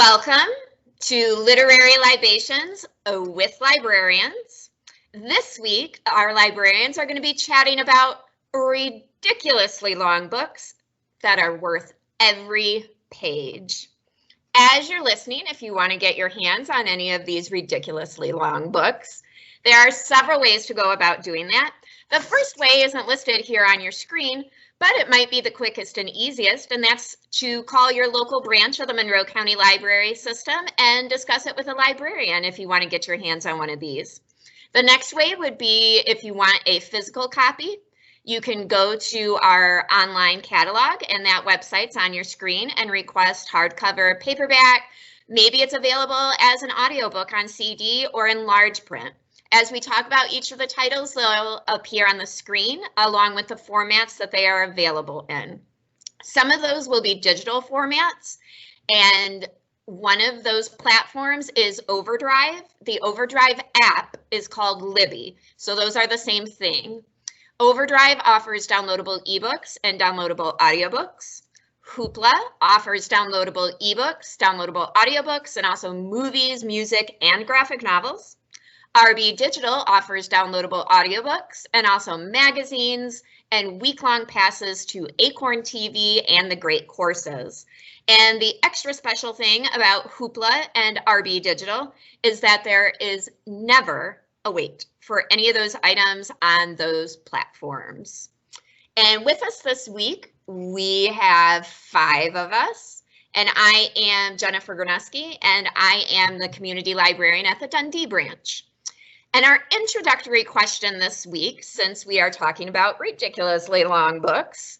Welcome to Literary Libations with Librarians. This week, our librarians are going to be chatting about ridiculously long books that are worth every page. As you're listening, if you want to get your hands on any of these ridiculously long books, there are several ways to go about doing that. The first way isn't listed here on your screen, but it might be the quickest and easiest, and that's to call your local branch of the Monroe County Library System and discuss it with a librarian if you want to get your hands on one of these. The next way would be if you want a physical copy. You can go to our online catalog, and that website's on your screen, and request hardcover, paperback. Maybe it's available as an audiobook on CD or in large print. As we talk about each of the titles, they'll appear on the screen along with the formats that they are available in. Some of those will be digital formats, and one of those platforms is Overdrive. The Overdrive app is called Libby, so those are the same thing. Overdrive offers downloadable ebooks and downloadable audiobooks. Hoopla offers downloadable ebooks, downloadable audiobooks, and also movies, music, and graphic novels. RB Digital offers downloadable audiobooks and also magazines and week-long passes to Acorn TV and the Great Courses. And the extra special thing about Hoopla and RB Digital is that there is never a wait for any of those items on those platforms. And with us this week, we have 5 of us, and I am Jennifer Granuski, and I am the community librarian at the Dundee branch. And our introductory question this week, since we are talking about ridiculously long books,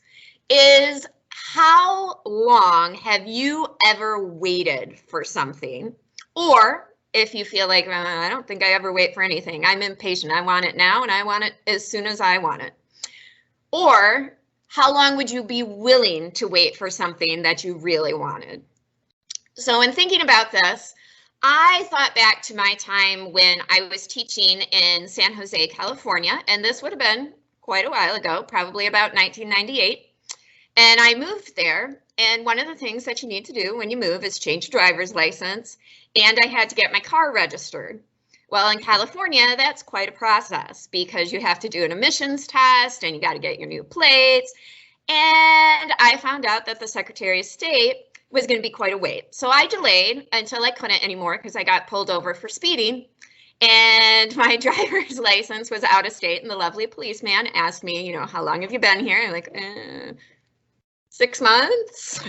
is how long have you ever waited for something? Or if you feel like, I don't think I ever wait for anything, I'm impatient, I want it now and I want it as soon as I want it. Or how long would you be willing to wait for something that you really wanted? So in thinking about this, I thought back to my time when I was teaching in San Jose, California, and this would have been quite a while ago, probably about 1998. And I moved there, and one of the things that you need to do when you move is change your driver's license, and I had to get my car registered. Well, in California, that's quite a process because you have to do an emissions test and you got to get your new plates. And I found out that the Secretary of State was going to be quite a wait. So I delayed until I couldn't anymore because I got pulled over for speeding. And my driver's license was out of state, and the lovely policeman asked me, how long have you been here? I'm like, 6 months.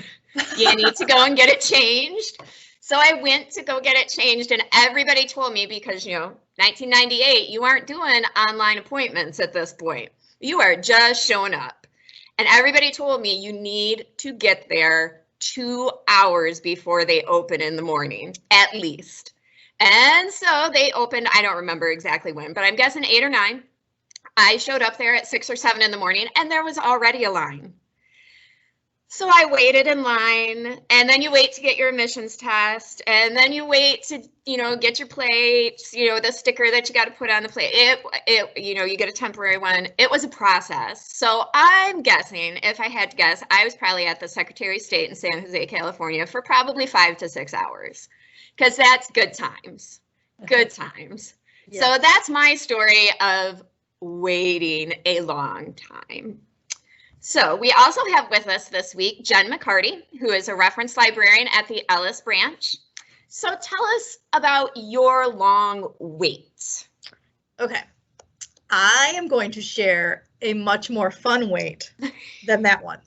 You need to go and get it changed. So I went to go get it changed, and everybody told me because, 1998, you aren't doing online appointments at this point. You are just showing up. And everybody told me you need to get there 2 hours before they open in the morning, at least. And so they opened, I don't remember exactly when, but I'm guessing 8 or 9. I showed up there at 6 or 7 in the morning, and there was already a line. So I waited in line, and then you wait to get your emissions test, and then you wait to, get your plates, the sticker that you got to put on the plate. You get a temporary one. It was a process. So I'm guessing, if I had to guess, I was probably at the Secretary of State in San Jose, California for probably 5 to 6 hours, because that's good times. Good times. Yeah. So that's my story of waiting a long time. So we also have with us this week Jen McCarty, who is a reference librarian at the Ellis branch. So tell us about your long wait. Okay, I am going to share a much more fun wait than that one.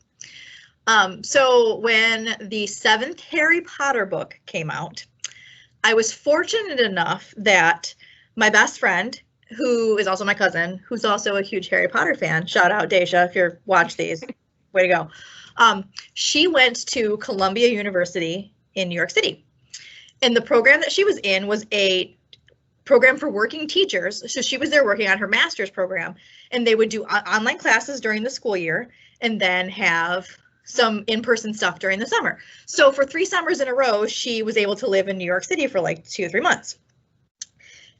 So when the 7th Harry Potter book came out, I was fortunate enough that my best friend, who is also my cousin, who's also a huge Harry Potter fan. Shout out, Daisha, if you're watch these. Way to go. She went to Columbia University in New York City. And the program that she was in was a program for working teachers. So she was there working on her master's program. And they would do online classes during the school year and then have some in-person stuff during the summer. So for 3 summers in a row, she was able to live in New York City for like 2 or 3 months.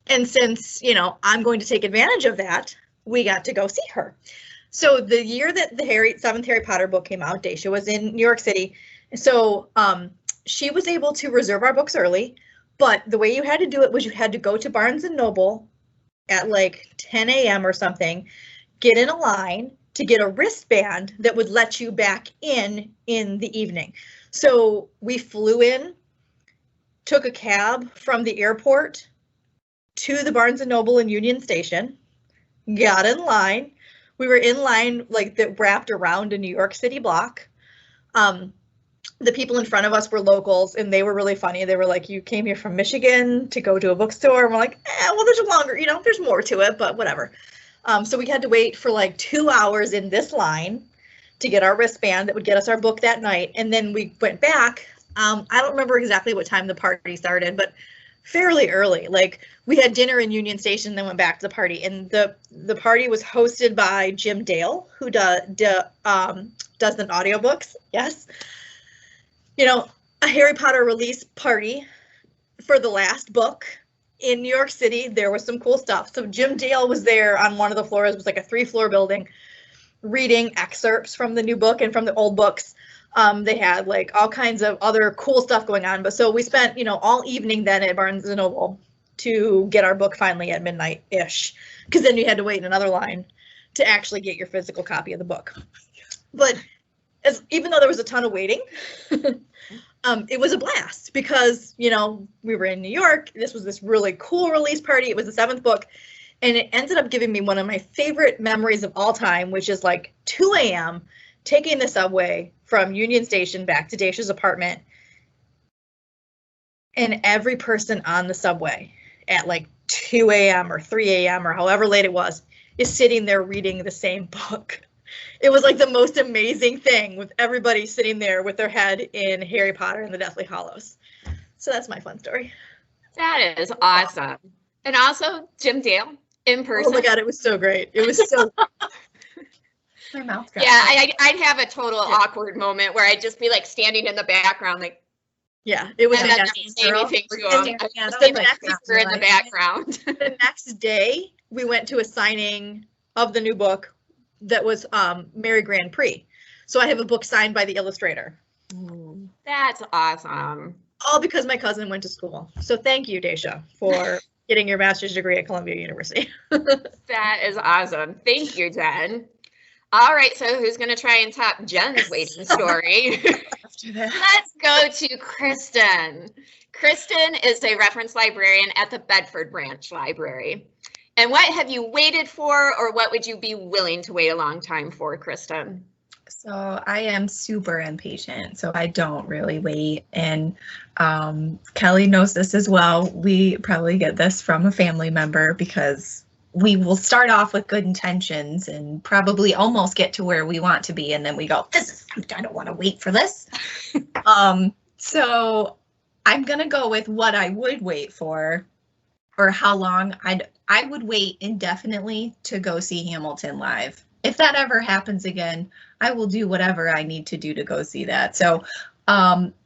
And since, I'm going to take advantage of that, we got to go see her. So the year that the 7th Harry Potter book came out, Daisha was in New York City. So she was able to reserve our books early, but the way you had to do it was you had to go to Barnes and Noble at like 10 a.m. or something, get in a line to get a wristband that would let you back in the evening. So we flew in, took a cab from the airport to the Barnes and Noble in Union Station, got in line. We were in line like that wrapped around a New York City block. The people in front of us were locals, and they were really funny. They were like, you came here from Michigan to go to a bookstore? And we're like, well, there's a longer, there's more to it, but whatever. So we had to wait for like 2 hours in this line to get our wristband that would get us our book that night. And then we went back. I don't remember exactly what time the party started, but fairly early. Like we had dinner in Union Station, then went back to the party. And the party was hosted by Jim Dale, who does the audiobooks. Yes. A Harry Potter release party for the last book in New York City. There was some cool stuff. So Jim Dale was there on one of the floors. It was like a 3-floor building, reading excerpts from the new book and from the old books. They had like all kinds of other cool stuff going on. But so we spent, all evening then at Barnes and Noble to get our book finally at midnight-ish, because then you had to wait in another line to actually get your physical copy of the book. But even though there was a ton of waiting, it was a blast because, we were in New York. This was this really cool release party. It was the 7th book, and it ended up giving me one of my favorite memories of all time, which is like 2 a.m. taking the subway from Union Station back to Dacia's apartment, and every person on the subway at like 2 a.m. or 3 a.m. or however late it was is sitting there reading the same book. It was like the most amazing thing, with everybody sitting there with their head in Harry Potter and the Deathly Hallows. So that's my fun story. That is awesome. And also Jim Dale in person. Oh my God, it was so great. It was so my mouth. Yeah, I'd have a total awkward moment where I'd just be like standing in the background, like. Yeah, it was. And then say anything to him. Just in the background. The next day, we went to a signing of the new book that was Mary Grand Prix. So I have a book signed by the illustrator. That's awesome. All because my cousin went to school. So thank you, Dacia, for getting your master's degree at Columbia University. That is awesome. Thank you, Jen. All right, so who's going to try and top Jen's waiting story? Let's go to Kristen. Kristen is a reference librarian at the Bedford Branch Library. And what have you waited for, or what would you be willing to wait a long time for, Kristen? So I am super impatient, so I don't really wait. And Kelly knows this as well. We probably get this from a family member, because we will start off with good intentions and probably almost get to where we want to be, and then we go, I don't want to wait for this. So I'm gonna go with what I would wait for, or how long I would wait indefinitely to go see Hamilton live. If that ever happens again, I will do whatever I need to do to go see that. So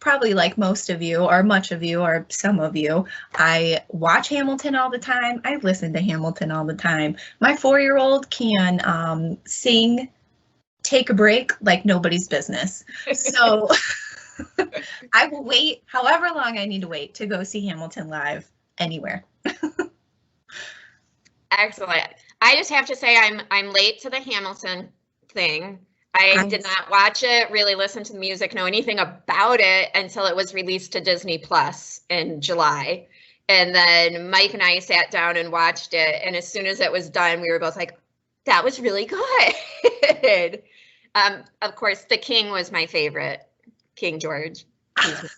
probably like most of you, or much of you, or some of you, I watch Hamilton all the time. I listen to Hamilton all the time. My 4-year-old can sing Take a Break like nobody's business. So I will wait however long I need to wait to go see Hamilton live anywhere. Excellent. I just have to say I'm late to the Hamilton thing. I did not watch it, really listen to the music, know anything about it until it was released to Disney Plus in July. And then Mike and I sat down and watched it. And as soon as it was done, we were both like, that was really good. Of course, the King was my favorite, King George.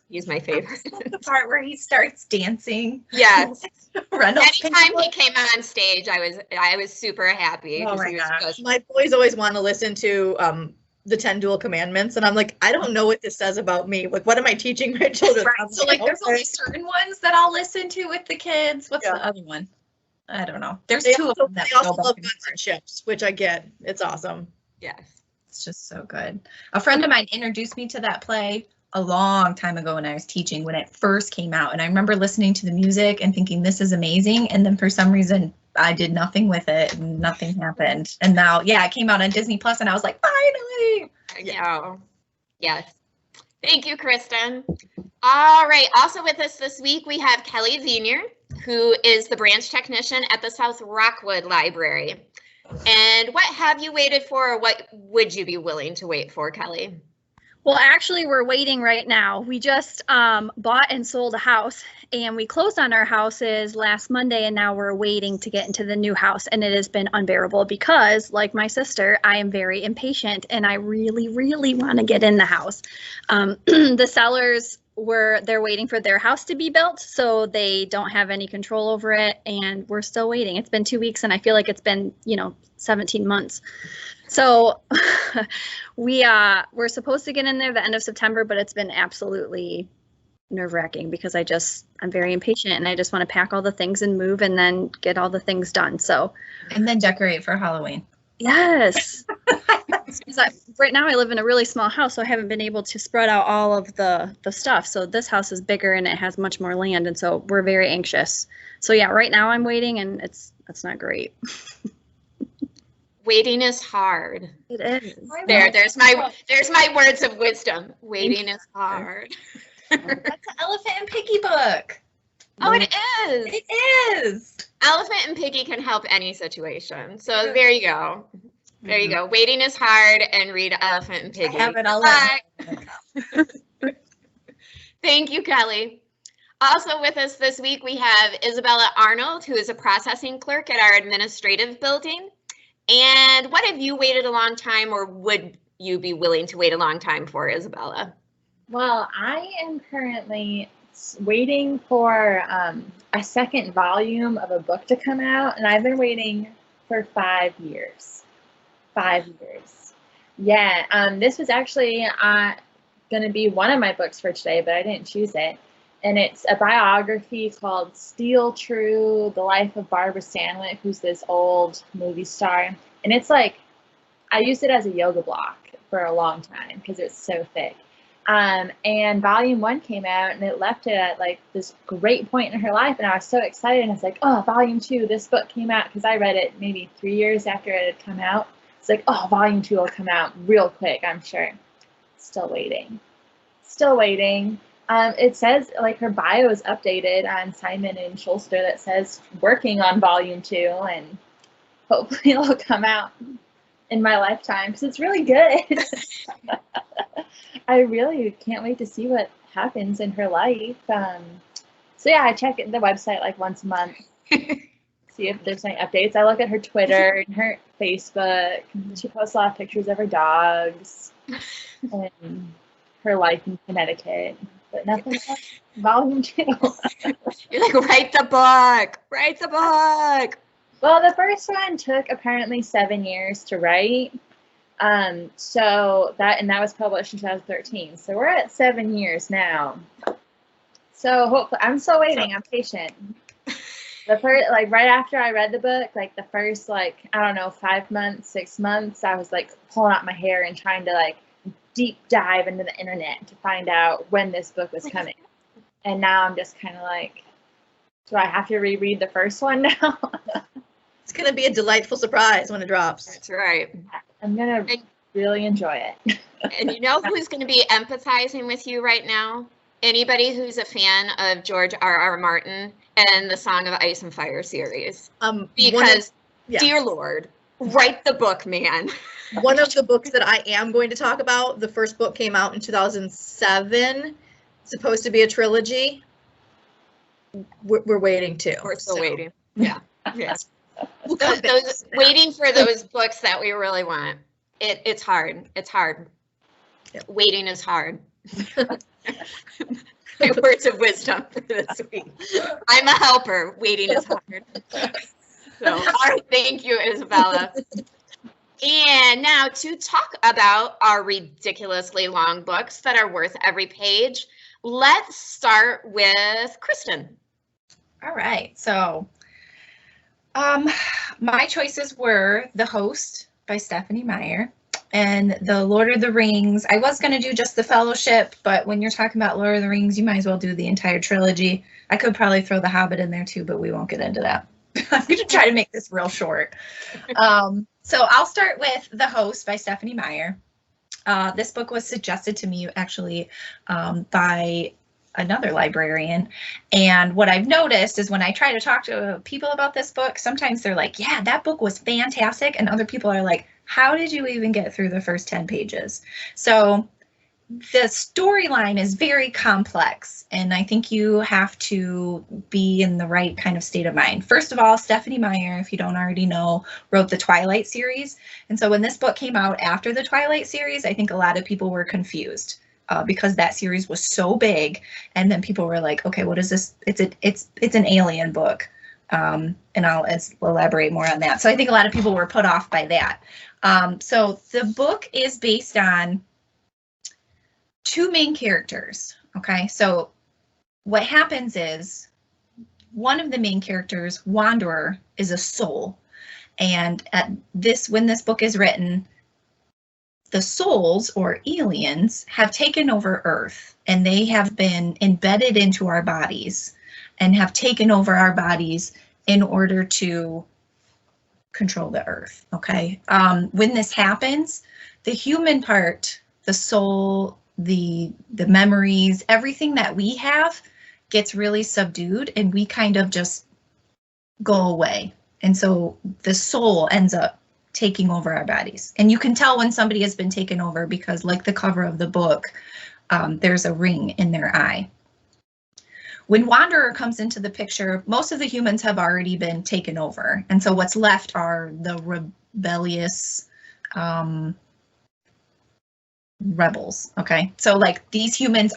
He's my favorite. The part where he starts dancing. Yes. Anytime he came on stage, I was super happy. Oh my gosh. My boys always want to listen to the 10 Dual Commandments, and I'm like, I don't know what this says about me. Like, what am I teaching my children? Right. So like, there's only certain ones that I'll listen to with the kids. What's the other one? I don't know. There's two of them that they also love Guns and Ships, which I get. It's awesome. Yes. It's just so good. A friend of mine introduced me to that play a long time ago when I was teaching, when it first came out. And I remember listening to the music and thinking, this is amazing. And then for some reason, I did nothing with it and nothing happened. And now, yeah, it came out on Disney Plus and I was like, finally. Yeah. Yes. Thank you, Kristen. All right. Also with us this week, we have Kelly Zenier, who is the branch technician at the South Rockwood Library. And what have you waited for, or what would you be willing to wait for, Kelly? Well, actually, we're waiting right now. We just bought and sold a house, and we closed on our houses last Monday, and now we're waiting to get into the new house, and it has been unbearable because, like my sister, I am very impatient, and I really, really want to get in the house. The sellers they're waiting for their house to be built, so they don't have any control over it, and we're still waiting. It's been 2 weeks, and I feel like it's been, 17 months. So we're supposed to get in there the end of September, but it's been absolutely nerve-wracking because I'm very impatient, and I just want to pack all the things and move and then get all the things done. So And then decorate for Halloween. yes. Right now I live in a really small house, so I haven't been able to spread out all of the stuff. So this house is bigger and it has much more land, and so we're very anxious. So yeah, right now I'm waiting, and it's not great. Waiting is hard. It is. There's my words of wisdom. Waiting is hard. That's an Elephant and Piggy book. Oh, it is. It is. Elephant and Piggy can help any situation. So there you go. There you go. Waiting is hard, and read Elephant and Piggy. I have it all. Thank you, Kelly. Also with us this week, we have Isabella Arnold, who is a processing clerk at our administrative building. And what have you waited a long time, or would you be willing to wait a long time for, Isabella? Well, I am currently waiting for a second volume of a book to come out, and I've been waiting for 5 years. 5 years. Yeah, this was actually going to be one of my books for today, but I didn't choose it. And it's a biography called Steel True, The Life of Barbara Stanwyck, who's this old movie star. And it's like, I used it as a yoga block for a long time because it's so thick. And volume 1 came out, and it left it at like this great point in her life. And I was so excited. And I was like, oh, volume 2, this book came out, because I read it maybe 3 years after it had come out. It's like, oh, volume 2 will come out real quick, I'm sure. Still waiting. Still waiting. It says, like, her bio is updated on Simon & Schuster that says working on volume 2, and hopefully it'll come out in my lifetime, because it's really good. I really can't wait to see what happens in her life. So yeah, I check the website like once a month, see if there's any updates. I look at her Twitter and her Facebook. She posts a lot of pictures of her dogs and her life in Connecticut. But nothing else. Volume 2. You're like, write the book. Write the book. Well, the first one took apparently 7 years to write. So that was published in 2013. So we're at 7 years now. So hopefully, I'm still waiting. I'm patient. The first, like, right after I read the book, like the first, like, I don't know, 5 months, 6 months, I was like pulling out my hair and trying to like deep dive into the internet to find out when this book was coming. And now I'm just kind of like, do I have to reread the first one now? It's going to be a delightful surprise when it drops. That's right. I'm going to really enjoy it. And you know who's going to be empathizing with you right now? Anybody who's a fan of George R.R. Martin and the Song of Ice and Fire series. Because, dear Lord, write the book, man. One of the books that I am going to talk about, the first book came out in 2007. It's supposed to be a trilogy. We're waiting too. We're still waiting. Yeah. Yes. Those waiting for those books that we really want. It's hard. It's hard. Yep. Waiting is hard. My words of wisdom for this week. I'm a helper. Waiting is hard. So, all right, thank you, Isabella. And now to talk about our ridiculously long books that are worth every page, let's start with Kristen. All right, so my choices were The Host by Stephanie Meyer and The Lord of the Rings. I was going to do just The Fellowship, but when you're talking about Lord of the Rings, you might as well do the entire trilogy. I could probably throw The Hobbit in there too, but we won't get into that. I'm going to try to make this real short. So I'll start with The Host by Stephanie Meyer. This book was suggested to me actually by another librarian. And what I've noticed is when I try to talk to people about this book, sometimes they're like, yeah, that book was fantastic. And other people are like, how did you even get through the first 10 pages? So the storyline is very complex, and I think you have to be in the right kind of state of mind. First of all, Stephenie Meyer, if you don't already know, wrote the Twilight series. And so when this book came out after the Twilight series, I think a lot of people were confused because that series was so big. And then people were like, okay, what is this? It's an alien book. And I'll elaborate more on that. So I think a lot of people were put off by that. So the book is based on two main characters. Okay, so what happens is one of the main characters, Wanderer, is a soul, and when this book is written, the souls or aliens have taken over Earth, and they have been embedded into our bodies and have taken over our bodies in order to control the Earth. Okay, when this happens, the human part, the soul, the memories, everything that we have gets really subdued, and we kind of just go away. And so the soul ends up taking over our bodies. And you can tell when somebody has been taken over because, like the cover of the book, there's a ring in their eye. When Wanderer comes into the picture, most of the humans have already been taken over. And so what's left are the rebellious rebels. Okay, so like these humans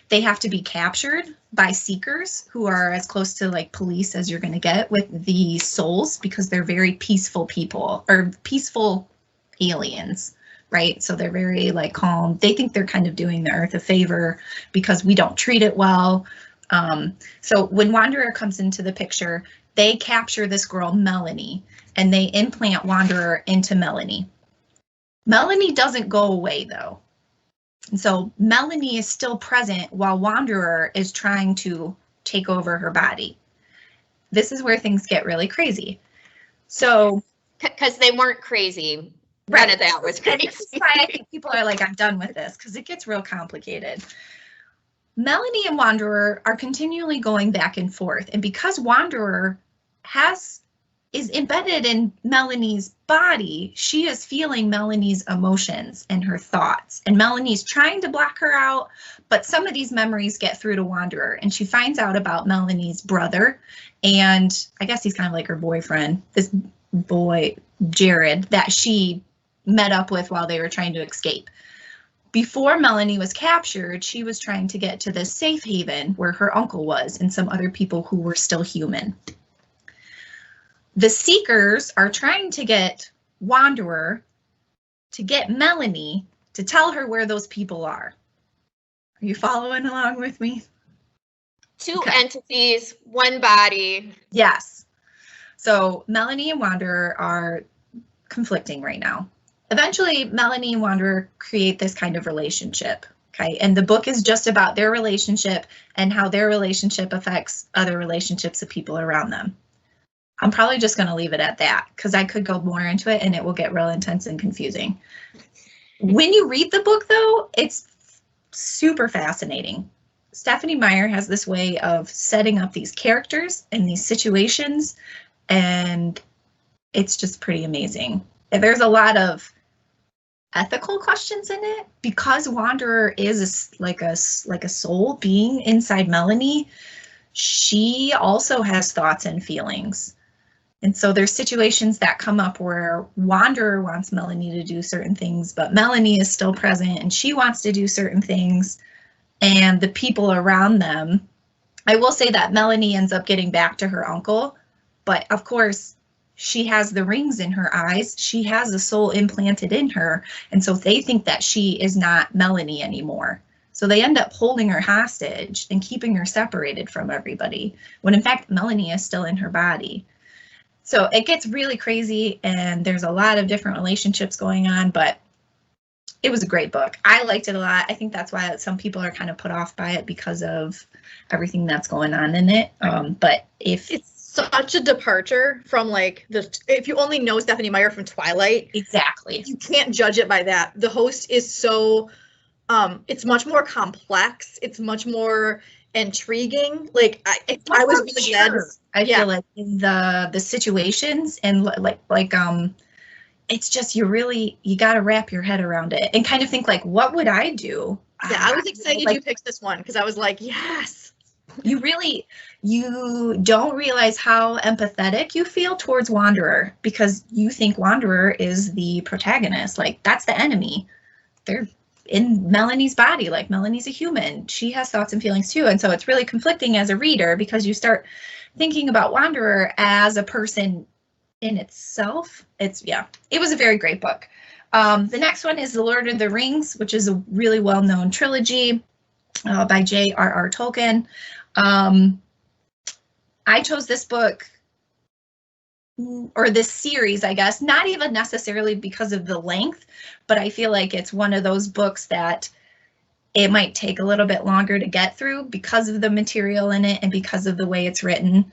they have to be captured by seekers who are as close to like police as you're going to get with the souls, because they're very peaceful people, or peaceful aliens, right? So they're very like calm. They think they're kind of doing the Earth a favor because we don't treat it well. So when Wanderer comes into the picture, they capture this girl Melanie and they implant Wanderer into Melanie. Melanie doesn't go away though. And so Melanie is still present while Wanderer is trying to take over her body. This is where things get really crazy. So, because they weren't crazy. Right. None of that was crazy. This is why I think people are like, I'm done with this, because it gets real complicated. Melanie and Wanderer are continually going back and forth. And because Wanderer is embedded in Melanie's body, she is feeling Melanie's emotions and her thoughts. And Melanie's trying to block her out, but some of these memories get through to Wanderer. And she finds out about Melanie's brother. And I guess he's kind of like her boyfriend, this boy, Jared, that she met up with while they were trying to escape. Before Melanie was captured, she was trying to get to this safe haven where her uncle was and some other people who were still human. The Seekers are trying to get Wanderer to get Melanie to tell her where those people are. Are you following along with me? Two entities, one body. Yes. So Melanie and Wanderer are conflicting right now. Eventually, Melanie and Wanderer create this kind of relationship. Okay, and the book is just about their relationship and how their relationship affects other relationships of people around them. I'm probably just going to leave it at that because I could go more into it and it will get real intense and confusing. When you read the book, though, it's super fascinating. Stephenie Meyer has this way of setting up these characters and these situations, and it's just pretty amazing. There's a lot of ethical questions in it because Wanderer is like a soul being inside Melanie. She also has thoughts and feelings. And so there's situations that come up where Wanderer wants Melanie to do certain things, but Melanie is still present and she wants to do certain things. And the people around them, I will say that Melanie ends up getting back to her uncle, but of course she has the rings in her eyes. She has a soul implanted in her. And so they think that she is not Melanie anymore. So they end up holding her hostage and keeping her separated from everybody, when in fact Melanie is still in her body. So it gets really crazy and there's a lot of different relationships going on, but it was a great book. I liked it a lot. I think that's why some people are kind of put off by it because of everything that's going on in it. But if it's such a departure from like if you only know Stephenie Meyer from Twilight, exactly, you can't judge it by that. The host is so It's much more complex. It's much more intriguing. Like I was really dense. I feel like in the situations and it's just you got to wrap your head around it and kind of think like, what would I do? Yeah, I was excited you picked this one because I was like, yes. You don't realize how empathetic you feel towards Wanderer because you think Wanderer is the protagonist. Like, that's the enemy. They're in Melanie's body. Like, Melanie's a human. She has thoughts and feelings too. And so it's really conflicting as a reader because you start thinking about Wanderer as a person in itself. It was a very great book. The next one is The Lord of the Rings, which is a really well-known trilogy by J.R.R. Tolkien. I chose this book, or this series, I guess, not even necessarily because of the length, but I feel like it's one of those books that it might take a little bit longer to get through because of the material in it and because of the way it's written.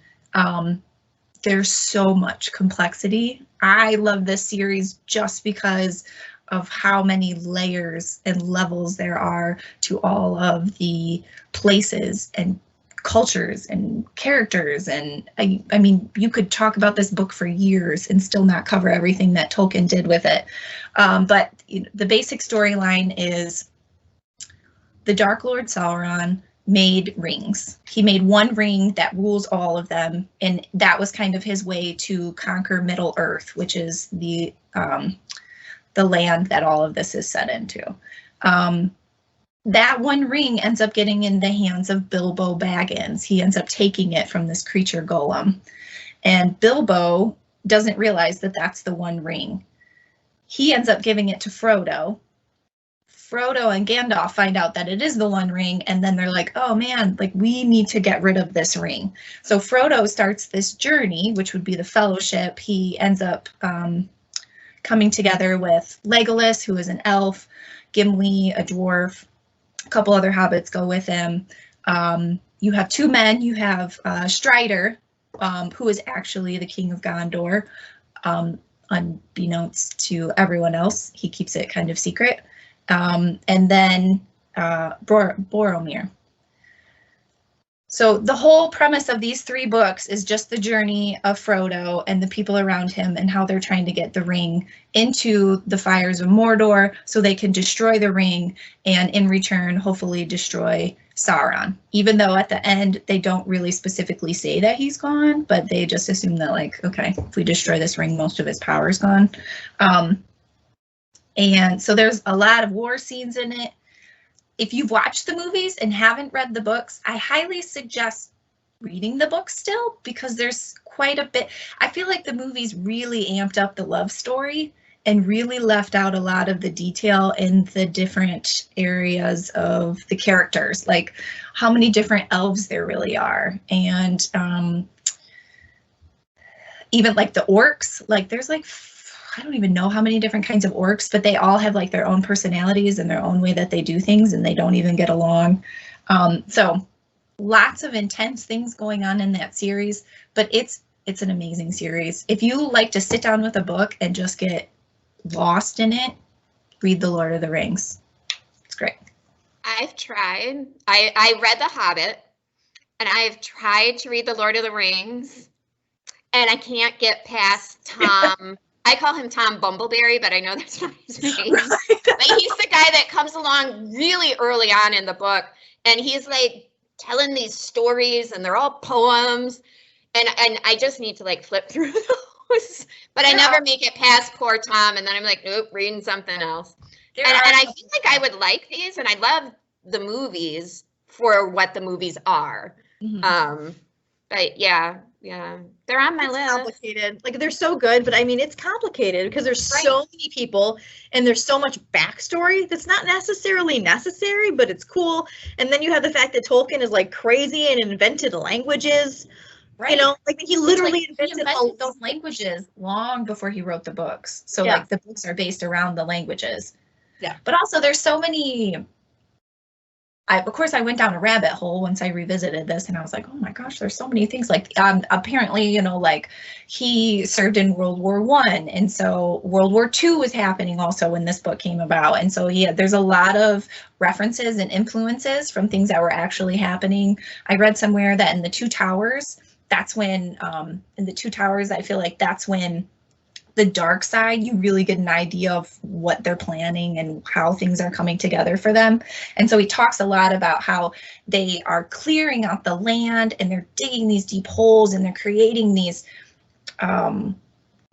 There's so much complexity. I love this series just because of how many layers and levels there are to all of the places and cultures and characters. And I mean, you could talk about this book for years and still not cover everything that Tolkien did with it. But the basic storyline is the Dark Lord Sauron made rings. He made one ring that rules all of them, and that was kind of his way to conquer Middle Earth, which is the land that all of this is set into. That one ring ends up getting in the hands of Bilbo Baggins. He ends up taking it from this creature golem, and Bilbo doesn't realize that that's the one ring. He ends up giving it to Frodo. Frodo and Gandalf find out that it is the One Ring, and then they're like, oh man, like we need to get rid of this ring. So Frodo starts this journey, which would be the Fellowship. He ends up coming together with Legolas, who is an elf, Gimli, a dwarf, a couple other hobbits go with him. You have two men. You have Strider, who is actually the king of Gondor, unbeknownst to everyone else. He keeps it kind of secret. And then Boromir. So the whole premise of these three books is just the journey of Frodo and the people around him and how they're trying to get the ring into the fires of Mordor so they can destroy the ring and in return hopefully destroy Sauron. Even though at the end they don't really specifically say that he's gone, but they just assume that like, okay, if we destroy this ring, most of his power is gone. And so there's a lot of war scenes in it. If you've watched the movies and haven't read the books, I highly suggest reading the books still because there's quite a bit. I feel like the movies really amped up the love story and really left out a lot of the detail in the different areas of the characters, like how many different elves there really are. And even like the orcs, like there's like I don't even know how many different kinds of orcs, but they all have like their own personalities and their own way that they do things, and they don't even get along. So lots of intense things going on in that series, but it's an amazing series. If you like to sit down with a book and just get lost in it, read The Lord of the Rings. It's great. I've tried. I read The Hobbit, and I've tried to read The Lord of the Rings, and I can't get past Tom. I call him Tom Bumbleberry, but I know that's not his name. Right. But he's the guy that comes along really early on in the book, and he's like telling these stories, and they're all poems, and I just need to like flip through those. But I never make it past poor Tom, and then I'm like, nope, reading something else. And I feel like I would like these, and I love the movies for what the movies are. Mm-hmm. But yeah, they're on my list. Complicated. Like they're so good, but I mean it's complicated because there's so many people and there's so much backstory that's not necessarily necessary, but it's cool. And then you have the fact that Tolkien is like crazy and invented languages. Right. You know, like he literally invented those languages long before he wrote the books. So like the books are based around the languages. Yeah. But also there's so many of course, I went down a rabbit hole once I revisited this, and I was like, oh my gosh, there's so many things. Like, apparently, you know, like he served in World War I, and so World War II was happening also when this book came about. And so, yeah, there's a lot of references and influences from things that were actually happening. I read somewhere that in the Two Towers, that's when, in the Two Towers, I feel like that's when the dark side, you really get an idea of what they're planning and how things are coming together for them. And so he talks a lot about how they are clearing out the land and they're digging these deep holes and they're creating these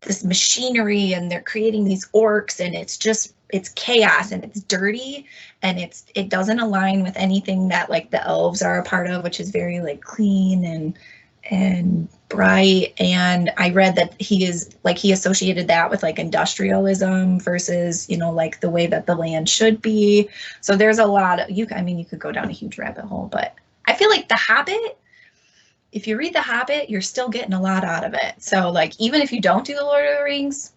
this machinery and they're creating these orcs, and it's chaos and it's dirty and it doesn't align with anything that like the elves are a part of, which is very like clean and bright. And I read that he associated that with like industrialism versus, you know, like the way that the land should be. So there's a lot of, you could go down a huge rabbit hole, but I feel like The Hobbit, if you read The Hobbit, you're still getting a lot out of it. So like, even if you don't do The Lord of the Rings,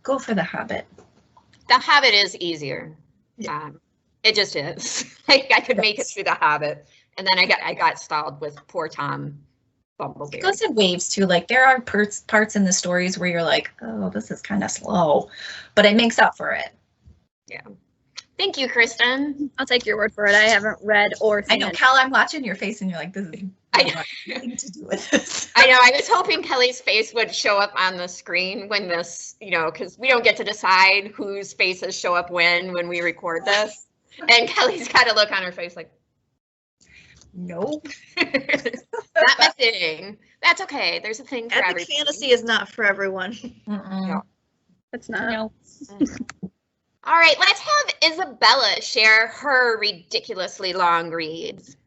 go for The Hobbit. The Hobbit is easier. Yeah. It just is. Like I could make it through The Hobbit, and then I got stalled with poor Tom Bumblebee. It goes in waves too. Like there are parts in the stories where you're like, oh, this is kind of slow, but it makes up for it. Yeah. Thank you, Kristen. I'll take your word for it. I haven't read or seen I know, Kel, I'm watching your face and you're like, this is nothing to do with this. I know. I was hoping Kelly's face would show up on the screen when this, you know, because we don't get to decide whose faces show up when we record this. And Kelly's got a look on her face like, nope. Not my thing. That's okay. There's a thing for everybody. Fantasy is not for everyone. No. It's not. No. All right, let's have Isabella share her ridiculously long reads.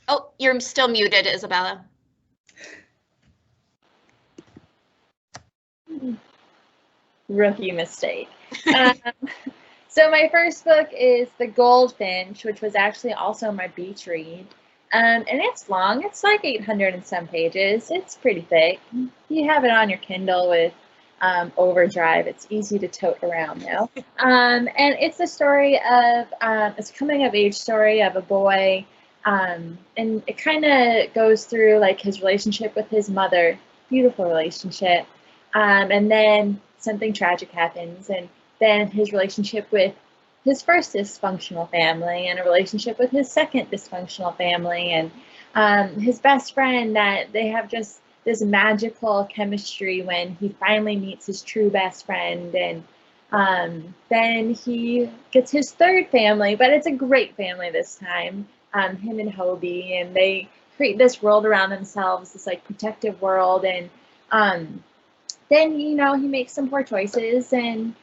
Oh, you're still muted, Isabella. Rookie mistake. So my first book is The Goldfinch, which was actually also my beach read. And it's long. It's like 800 and some pages. It's pretty thick. You have it on your Kindle with Overdrive. It's easy to tote around now. And it's a story of, it's a coming of age story of a boy. And it kind of goes through like his relationship with his mother. Beautiful relationship. And then something tragic happens. And then his relationship with his first dysfunctional family and a relationship with his second dysfunctional family, and his best friend, that they have just this magical chemistry when he finally meets his true best friend. And then he gets his third family, but it's a great family this time, him and Hobie, and they create this world around themselves, this like protective world. And then, you know, he makes some poor choices, and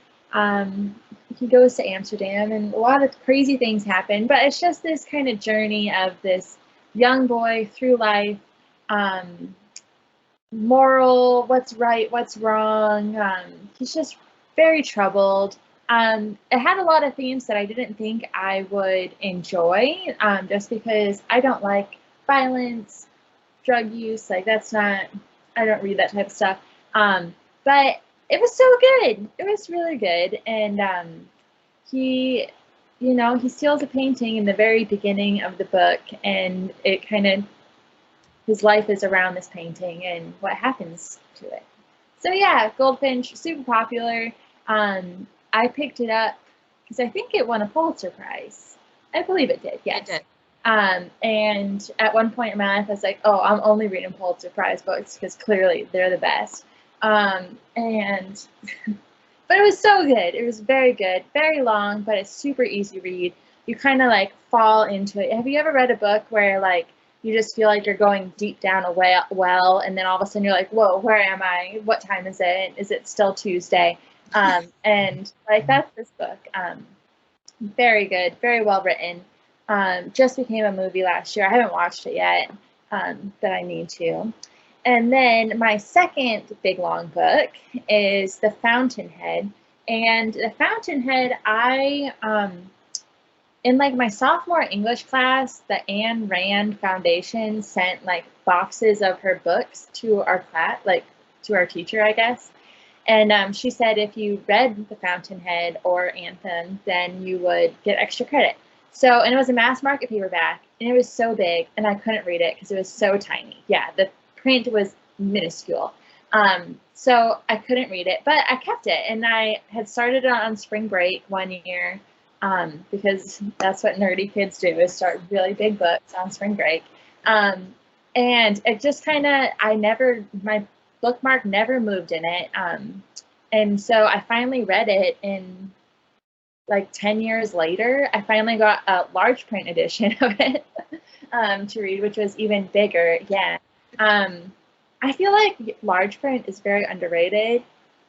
he goes to Amsterdam, and a lot of crazy things happen, but it's just this kind of journey of this young boy through life, moral, what's right, what's wrong. He's just very troubled. It had a lot of themes that I didn't think I would enjoy, just because I don't like violence, drug use, like that's not, I don't read that type of stuff. But it was so good. It was really good. And he, you know, he steals a painting in the very beginning of the book, and it kind of, his life is around this painting and what happens to it. So yeah, Goldfinch, super popular. I picked it up because I think it won a Pulitzer Prize. I believe it did, yes. It did. And at one point in my life, I was like, oh, I'm only reading Pulitzer Prize books because clearly they're the best. But it was so good. It was very good, very long, but it's super easy read. You kind of like fall into it. Have you ever read a book where like you just feel like you're going deep down a well, and then all of a sudden you're like, whoa, where am I? What time is it? Is it still Tuesday? And like that's this book. Very good, very well written. Just became a movie last year. I haven't watched it yet, but I need to. And then my second big long book is The Fountainhead. And The Fountainhead, in like my sophomore English class, the Anne Rand Foundation sent like boxes of her books to our class, like to our teacher, I guess. And she said if you read The Fountainhead or Anthem, then you would get extra credit. So, and it was a mass market paperback, and it was so big, and I couldn't read it because it was so tiny. Yeah, the print was minuscule. So I couldn't read it, but I kept it, and I had started it on spring break one year, because that's what nerdy kids do, is start really big books on spring break. And it just kind of, my bookmark never moved in it. And so I finally read it in like 10 years later. I finally got a large print edition of it to read, which was even bigger. Yeah. I feel like large print is very underrated.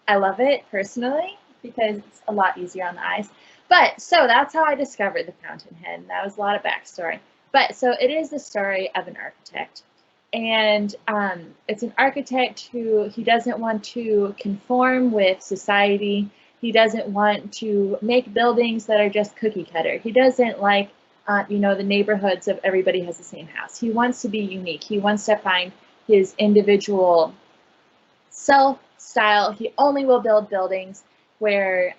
I love it personally because it's a lot easier on the eyes. But so that's how I discovered The Fountainhead. That was a lot of backstory. But so it is the story of an architect. And it's an architect who, he doesn't want to conform with society. He doesn't want to make buildings that are just cookie cutter. He doesn't like, you know, the neighborhoods of everybody has the same house. He wants to be unique. He wants to find his individual self-style. He only will build buildings where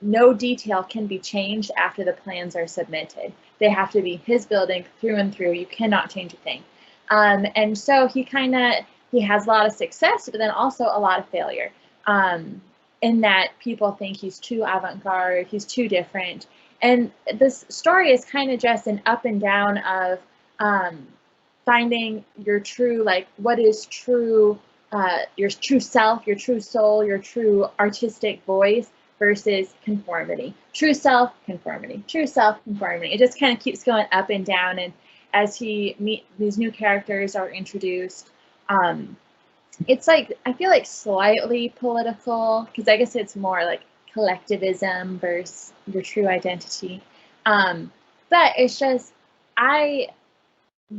no detail can be changed after the plans are submitted. They have to be his building through and through. You cannot change a thing. And so he has a lot of success, but then also a lot of failure, in that people think he's too avant-garde, he's too different. And this story is kind of just an up and down of finding your true, like, what is true, your true self, your true soul, your true artistic voice versus conformity. True self, conformity. True self, conformity. It just kind of keeps going up and down. And as these new characters are introduced, it's like, I feel like slightly political, because I guess it's more like collectivism versus your true identity. But it's just, I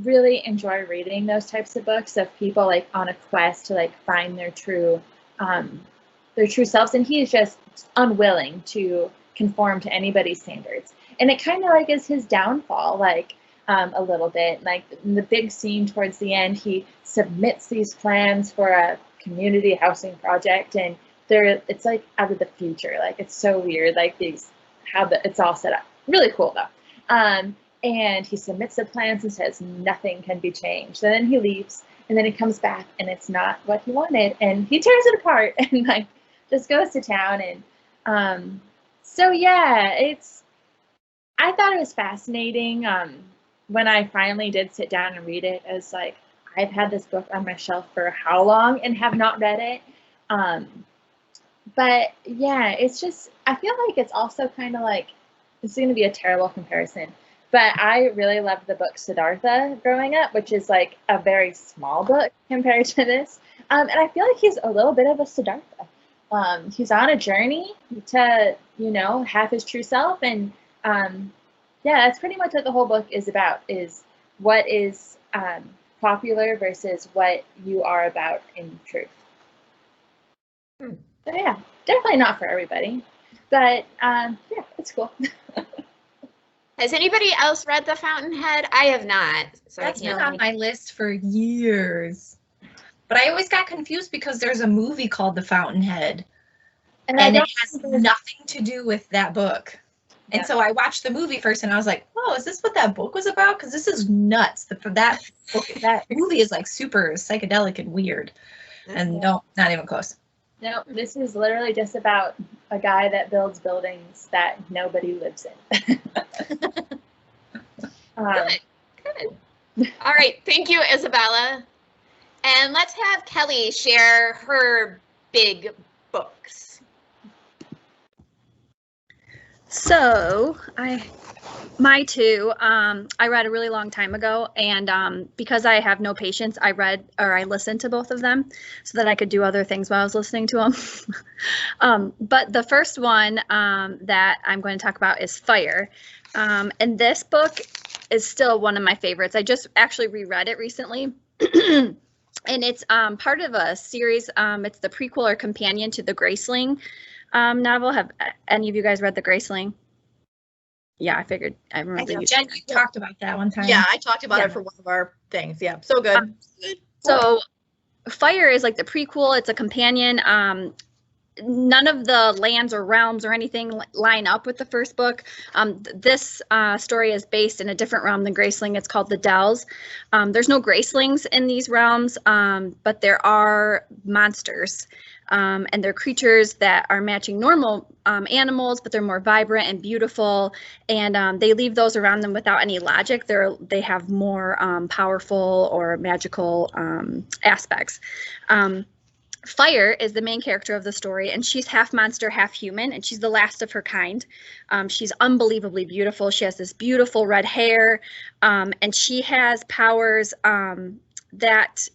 really enjoy reading those types of books of people like on a quest to like find their true selves, and he is just unwilling to conform to anybody's standards. And it kind of like is his downfall, like a little bit. Like in the big scene towards the end, he submits these plans for a community housing project, and it's like out of the future. Like it's so weird, like it's all set up. Really cool though. And he submits the plans and says nothing can be changed. And then he leaves, and then he comes back, and it's not what he wanted, and he tears it apart and like just goes to town. And so yeah, I thought it was fascinating. When I finally did sit down and read it, I was like, I've had this book on my shelf for how long and have not read it. But yeah, it's just, I feel like it's also kind of like, this is going to be a terrible comparison, but I really loved the book Siddhartha growing up, which is like a very small book compared to this. And I feel like he's a little bit of a Siddhartha. He's on a journey to, you know, have his true self. And yeah, that's pretty much what the whole book is about, is what is popular versus what you are about in truth. So yeah, definitely not for everybody, but yeah, it's cool. Has anybody else read The Fountainhead? I have not. So That's been on my list for years. But I always got confused because there's a movie called The Fountainhead, and it has nothing to do with that book. And so I watched the movie first, and I was like, "Oh, is this what that book was about? Because this is nuts. That movie is like super psychedelic and weird." And no, not even close. No, this is literally just about a guy that builds buildings that nobody lives in. Good. All right, thank you, Isabella. And let's have Kelly share her big books. So my two, I read a really long time ago, and because I have no patience, I listened to both of them so that I could do other things while I was listening to them. But the first one that I'm going to talk about is Fire. And this book is still one of my favorites. I just actually reread it recently. And it's part of a series. It's the prequel or companion to the Graceling novel. Have any of you guys read the Graceling? Yeah, I figured. I remember you talked about that one time. Yeah, I talked about it for one of our things. Yeah, so good. So Fire is like the prequel. It's a companion. none of the lands or realms or anything line up with the first book. This story is based in a different realm than Graceling. It's called the Dells. There's no Gracelings in these realms, but there are monsters. And they're creatures that are matching normal animals, but they're more vibrant and beautiful. And they leave those around them without any logic. They have more powerful or magical aspects. Fire is the main character of the story, and she's half monster, half human, and she's the last of her kind. She's unbelievably beautiful. She has this beautiful red hair, and she has powers that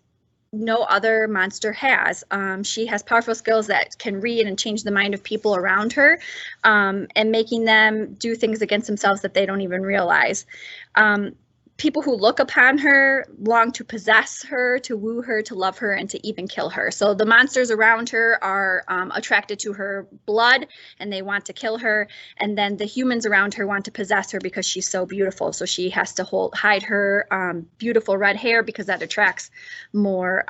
no other monster has. She has powerful skills that can read and change the mind of people around her, and making them do things against themselves that they don't even realize. People who look upon her long to possess her, to woo her, to love her, and to even kill her. So the monsters around her are attracted to her blood, and they want to kill her. And then the humans around her want to possess her because she's so beautiful. So she has to hide her beautiful red hair because that attracts more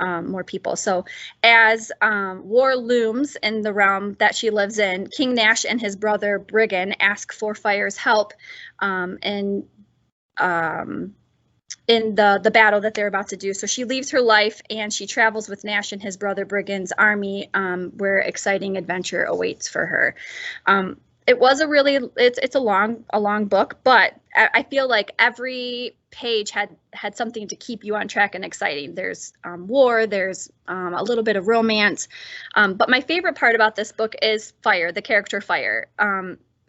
people. So as war looms in the realm that she lives in, King Nash and his brother Briggan ask for Fire's help in the battle that they're about to do. So she leaves her life and she travels with Nash and his brother Briggan's army, where exciting adventure awaits for her. It was it's a long book, but I feel like every page had something to keep you on track and exciting. There's war, there's a little bit of romance, but my favorite part about this book is Fire, the character Fire.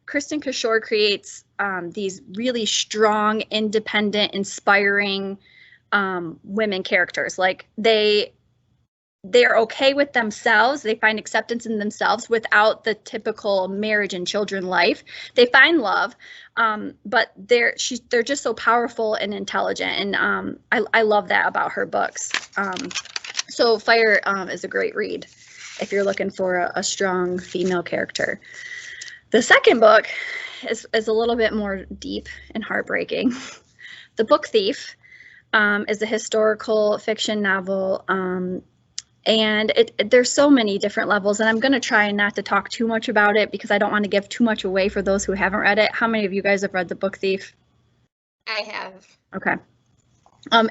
Kristen Kishore creates these really strong, independent, inspiring women characters. Like they're okay with themselves. They find acceptance in themselves without the typical marriage and children life. They find love, but they're just so powerful and intelligent. And I love that about her books. So Fire is a great read if you're looking for a strong female character. The second book is a little bit more deep and heartbreaking. The Book Thief is a historical fiction novel, and there's so many different levels, and I'm going to try not to talk too much about it because I don't want to give too much away for those who haven't read it. How many of you guys have read The Book Thief? I have. Okay.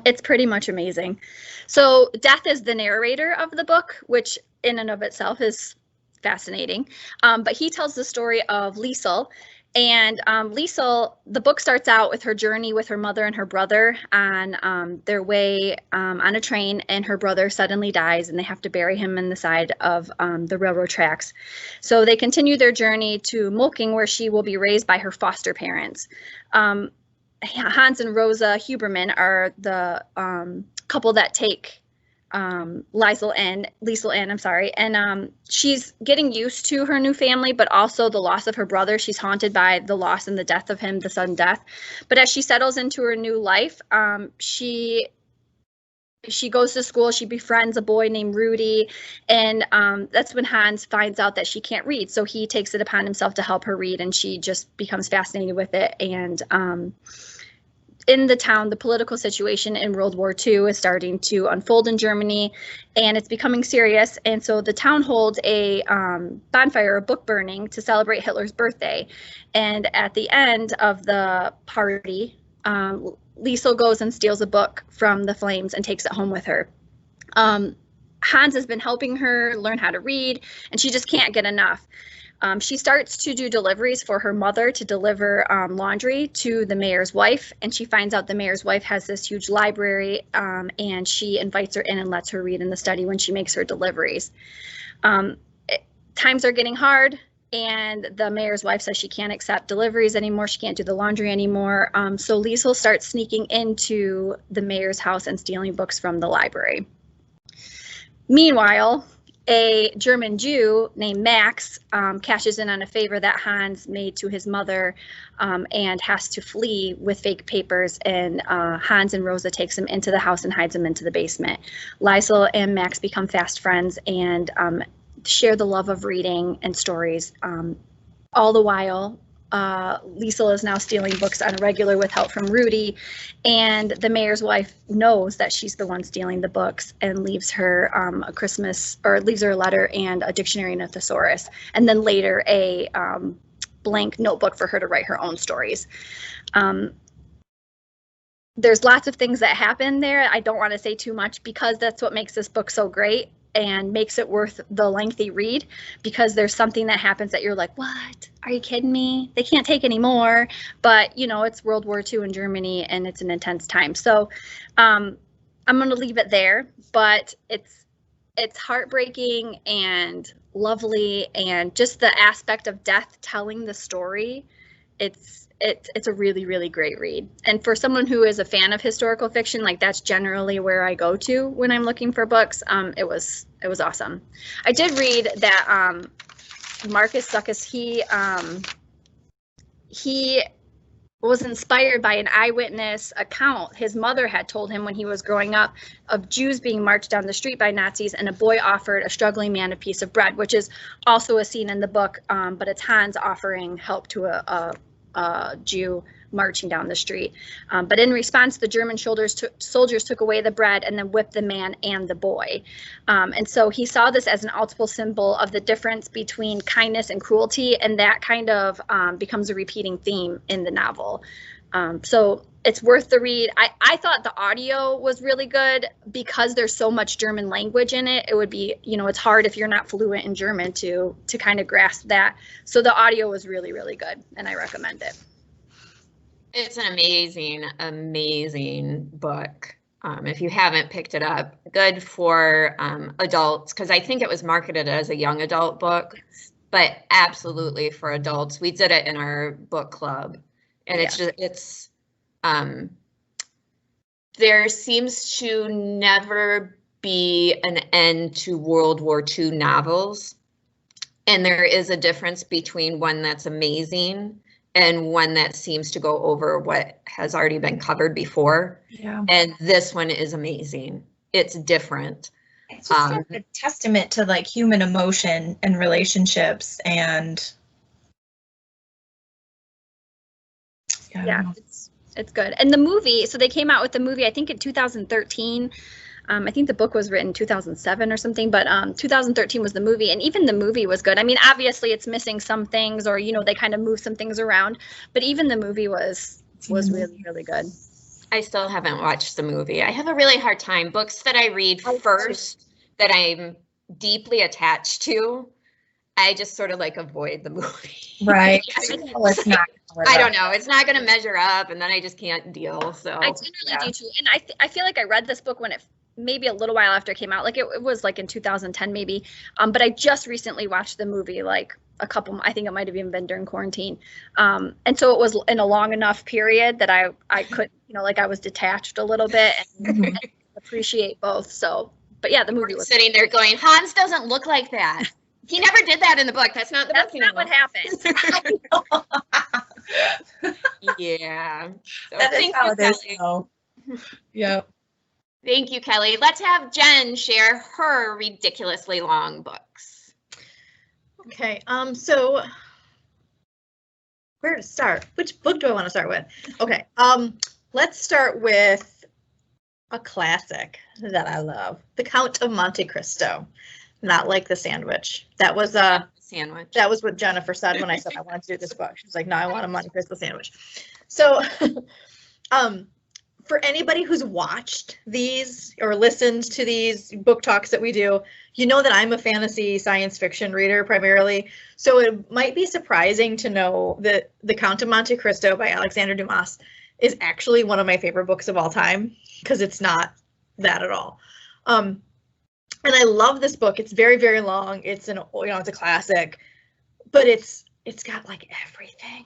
It's pretty much amazing. So Death is the narrator of the book, which in and of itself is fascinating, but he tells the story of Liesel. And Liesel, the book starts out with her journey with her mother and her brother on their way on a train, and her brother suddenly dies and they have to bury him in the side of the railroad tracks. So they continue their journey to Mulking, where she will be raised by her foster parents. Hans and Rosa Huberman are the couple that take Liesel in, and she's getting used to her new family, but also the loss of her brother. She's haunted by the loss and the death of him, the sudden death. But as she settles into her new life, she goes to school, she befriends a boy named Rudy, and that's when Hans finds out that she can't read. So he takes it upon himself to help her read, and she just becomes fascinated with it. And in the town, the political situation in World War II is starting to unfold in Germany, and it's becoming serious. And so the town holds a bonfire, a book burning, to celebrate Hitler's birthday. And at the end of the party, Liesel goes and steals a book from the flames and takes it home with her. Hans has been helping her learn how to read, and she just can't get enough. She starts to do deliveries for her mother to deliver laundry to the mayor's wife, and she finds out the mayor's wife has this huge library, and she invites her in and lets her read in the study when she makes her deliveries. Times are getting hard, and the mayor's wife says she can't accept deliveries anymore. She can't do the laundry anymore. So Liesel starts sneaking into the mayor's house and stealing books from the library. Meanwhile, a German Jew named Max cashes in on a favor that Hans made to his mother, and has to flee with fake papers, and Hans and Rosa takes him into the house and hides him into the basement. Liesel and Max become fast friends and share the love of reading and stories. All the while, Liesel is now stealing books on a regular with help from Rudy, and the mayor's wife knows that she's the one stealing the books and leaves her leaves her a letter and a dictionary and a thesaurus, and then later a blank notebook for her to write her own stories. There's lots of things that happen there. I don't want to say too much because that's what makes this book so great and makes it worth the lengthy read, because there's something that happens that you're like, what? Are you kidding me? They can't take any more. But, you know, it's World War II in Germany and it's an intense time. So I'm going to leave it there, but it's heartbreaking and lovely, and just the aspect of death telling the story. It's a really, really great read. And for someone who is a fan of historical fiction, like that's generally where I go to when I'm looking for books. It was awesome. I did read that Marcus Zuckus, he was inspired by an eyewitness account his mother had told him when he was growing up of Jews being marched down the street by Nazis, and a boy offered a struggling man a piece of bread, which is also a scene in the book, but it's Hans offering help to a Jew marching down the street. But in response, the German soldiers took away the bread and then whipped the man and the boy. And so he saw this as an ultimate symbol of the difference between kindness and cruelty, and that kind of becomes a repeating theme in the novel. So it's worth the read. I thought the audio was really good because there's so much German language in it. It would be, you know, it's hard if you're not fluent in German to kind of grasp that. So the audio was really, really good, and I recommend it. It's an amazing, amazing book. If you haven't picked it up, good for adults, because I think it was marketed as a young adult book, but absolutely for adults. We did it in our book club, and there seems to never be an end to World War II novels, and there is a difference between one that's amazing and one that seems to go over what has already been covered before. Yeah. And this one is amazing. It's different. It's just a testament to like human emotion and relationships, and yeah, it's good. And the movie, so they came out with the movie, I think in 2013. I think the book was written in 2007 or something, but 2013 was the movie, and even the movie was good. I mean, obviously it's missing some things, or, you know, they kind of move some things around, but even the movie was really, really good. I still haven't watched the movie. I have a really hard time. Books that I read first that I'm deeply attached to, I just sort of like avoid the movie. Right. Well, it's not. I don't know. It's not going to measure up, and then I just can't deal. So I generally do too. And I feel like I read this book when it maybe a little while after it came out, like it was like in 2010 maybe. But I just recently watched the movie, like I think it might have even been during quarantine. And so it was in a long enough period that I could, you know, like I was detached a little bit and appreciate both. So, but yeah, the movie was sitting there going, Hans doesn't look like that. He never did that in the book. That's not the book. That's not what happened. Yeah. So that is how it is. Yep. Thank you, Kelly. Let's have Jen share her ridiculously long books. Okay, so where to start? Which book do I want to start with? Okay, let's start with a classic that I love, The Count of Monte Cristo. Not like the sandwich. That was sandwich. That was what Jennifer said when I said I wanted to do this book. She was like, no, I want a Monte Cristo sandwich. So for anybody who's watched these or listened to these book talks that we do, you know that I'm a fantasy science fiction reader primarily. So it might be surprising to know that The Count of Monte Cristo by Alexander Dumas is actually one of my favorite books of all time, because it's not that at all. And I love this book. It's very, very long. It's it's a classic, but it's got like everything.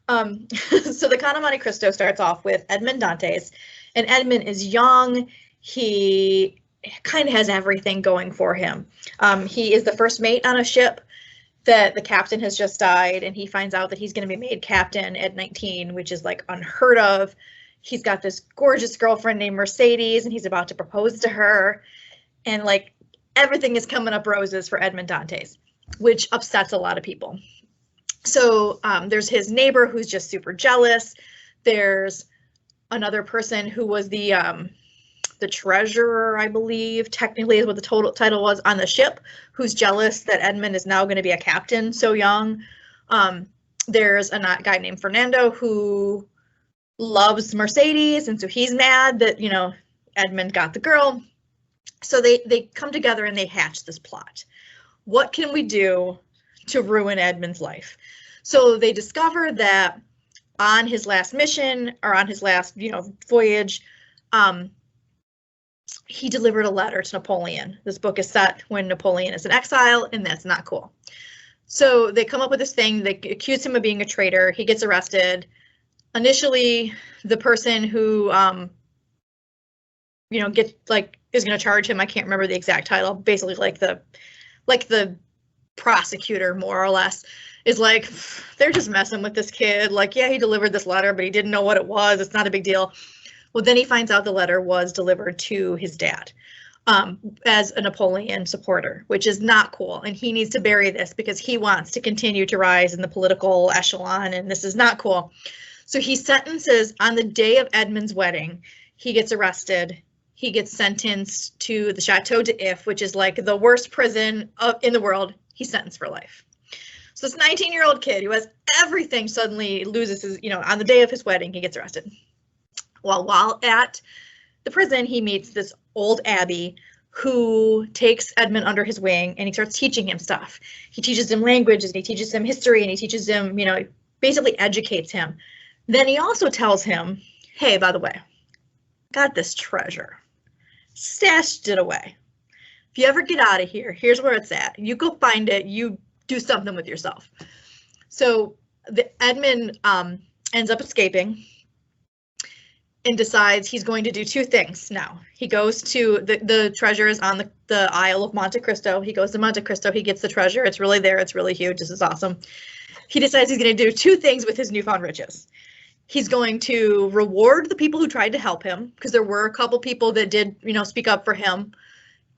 So The Count of Monte Cristo starts off with Edmond Dantes, and Edmond is young. He kind of has everything going for him. He is the first mate on a ship that the captain has just died, and he finds out that he's going to be made captain at 19, which is like unheard of. He's got this gorgeous girlfriend named Mercedes, and he's about to propose to her, and like everything is coming up roses for Edmond Dantes, which upsets a lot of people. So there's his neighbor who's just super jealous. There's another person who was the treasurer, I believe, technically is what the total title was, on the ship, who's jealous that Edmund is now going to be a captain so young. There's a guy named Fernando who loves Mercedes, and so he's mad that, you know, Edmund got the girl. So they come together and they hatch this plot. What can we do to ruin Edmund's life? So they discover that on his last mission, or on his last, you know, voyage, he delivered a letter to Napoleon. This book is set when Napoleon is in exile, and that's not cool. So they come up with this thing. They accuse him of being a traitor. He gets arrested. Initially, the person who, you know, is going to charge him, I can't remember the exact title, basically like the prosecutor, more or less, is like, they're just messing with this kid. Like, yeah, he delivered this letter, but he didn't know what it was. It's not a big deal. Well, then he finds out the letter was delivered to his dad as a Napoleon supporter, which is not cool. And he needs to bury this because he wants to continue to rise in the political echelon, and this is not cool. So he sentences on the day of Edmund's wedding. He gets arrested. He gets sentenced to the Chateau d'If, which is like the worst prison in the world. He's sentenced for life. So this 19-year-old kid who has everything suddenly loses his, you know, on the day of his wedding, he gets arrested. Well, while at the prison, he meets this old abbé who takes Edmund under his wing, and he starts teaching him stuff. He teaches him languages, and he teaches him history, and he teaches him, you know, basically educates him. Then he also tells him, hey, by the way, got this treasure. Stashed it away. If you ever get out of here, here's where it's at. You go find it. You do something with yourself. So Edmund ends up escaping and decides he's going to do two things now. He goes to the treasure is on the Isle of Monte Cristo. He goes to Monte Cristo. He gets the treasure. It's really there. It's really huge. This is awesome. He decides he's going to do two things with his newfound riches. He's going to reward the people who tried to help him, because there were a couple people that did, you know, speak up for him.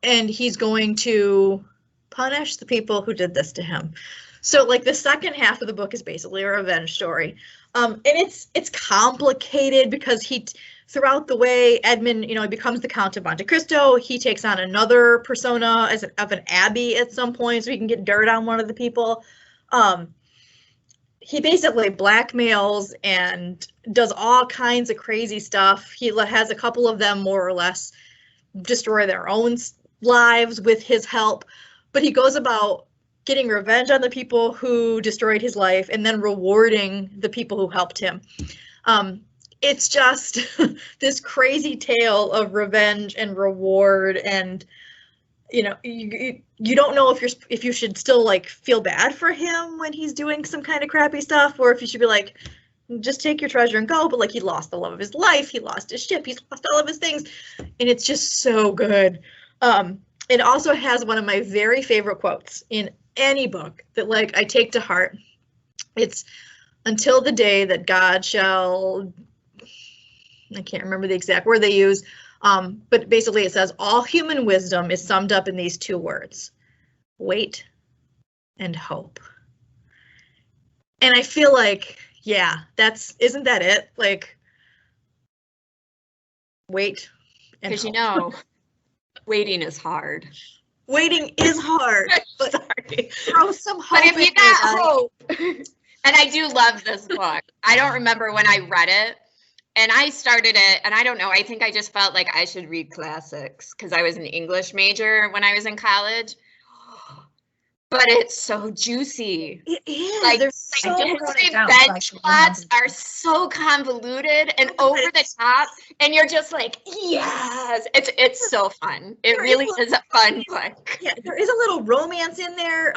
And he's going to punish the people who did this to him. So like the second half of the book is basically a revenge story. And it's complicated because throughout the way, Edmund, you know, he becomes the Count of Monte Cristo. He takes on another persona of an abbey at some point, so he can get dirt on one of the people. He basically blackmails and does all kinds of crazy stuff. He has a couple of them more or less destroy their own lives with his help, but he goes about getting revenge on the people who destroyed his life and then rewarding the people who helped him. It's just this crazy tale of revenge and reward, and you know, you don't know if you should still like feel bad for him when he's doing some kind of crappy stuff, or if you should be like, just take your treasure and go. But like, he lost the love of his life, he lost his ship, he's lost all of his things, and it's just so good. It also has one of my very favorite quotes in any book that like I take to heart. It's until the day that God shall, I can't remember the exact word they use, but basically it says all human wisdom is summed up in these two words: wait and hope. And I feel like, yeah, isn't that it? Like, wait and hope. Because you know, waiting is hard. Waiting is hard, but Sorry. throw some hope. But if you in got there, hope, and I do love this book. I don't remember when I read it, and I started it, and I don't know, I think I just felt like I should read classics because I was an English major when I was in college. But it's so juicy. It is. Like, There's so history down, bench like, plots are so convoluted and over the top, and you're just like, yes, it's so fun. It really is a fun book. Yeah, there is a little romance in there.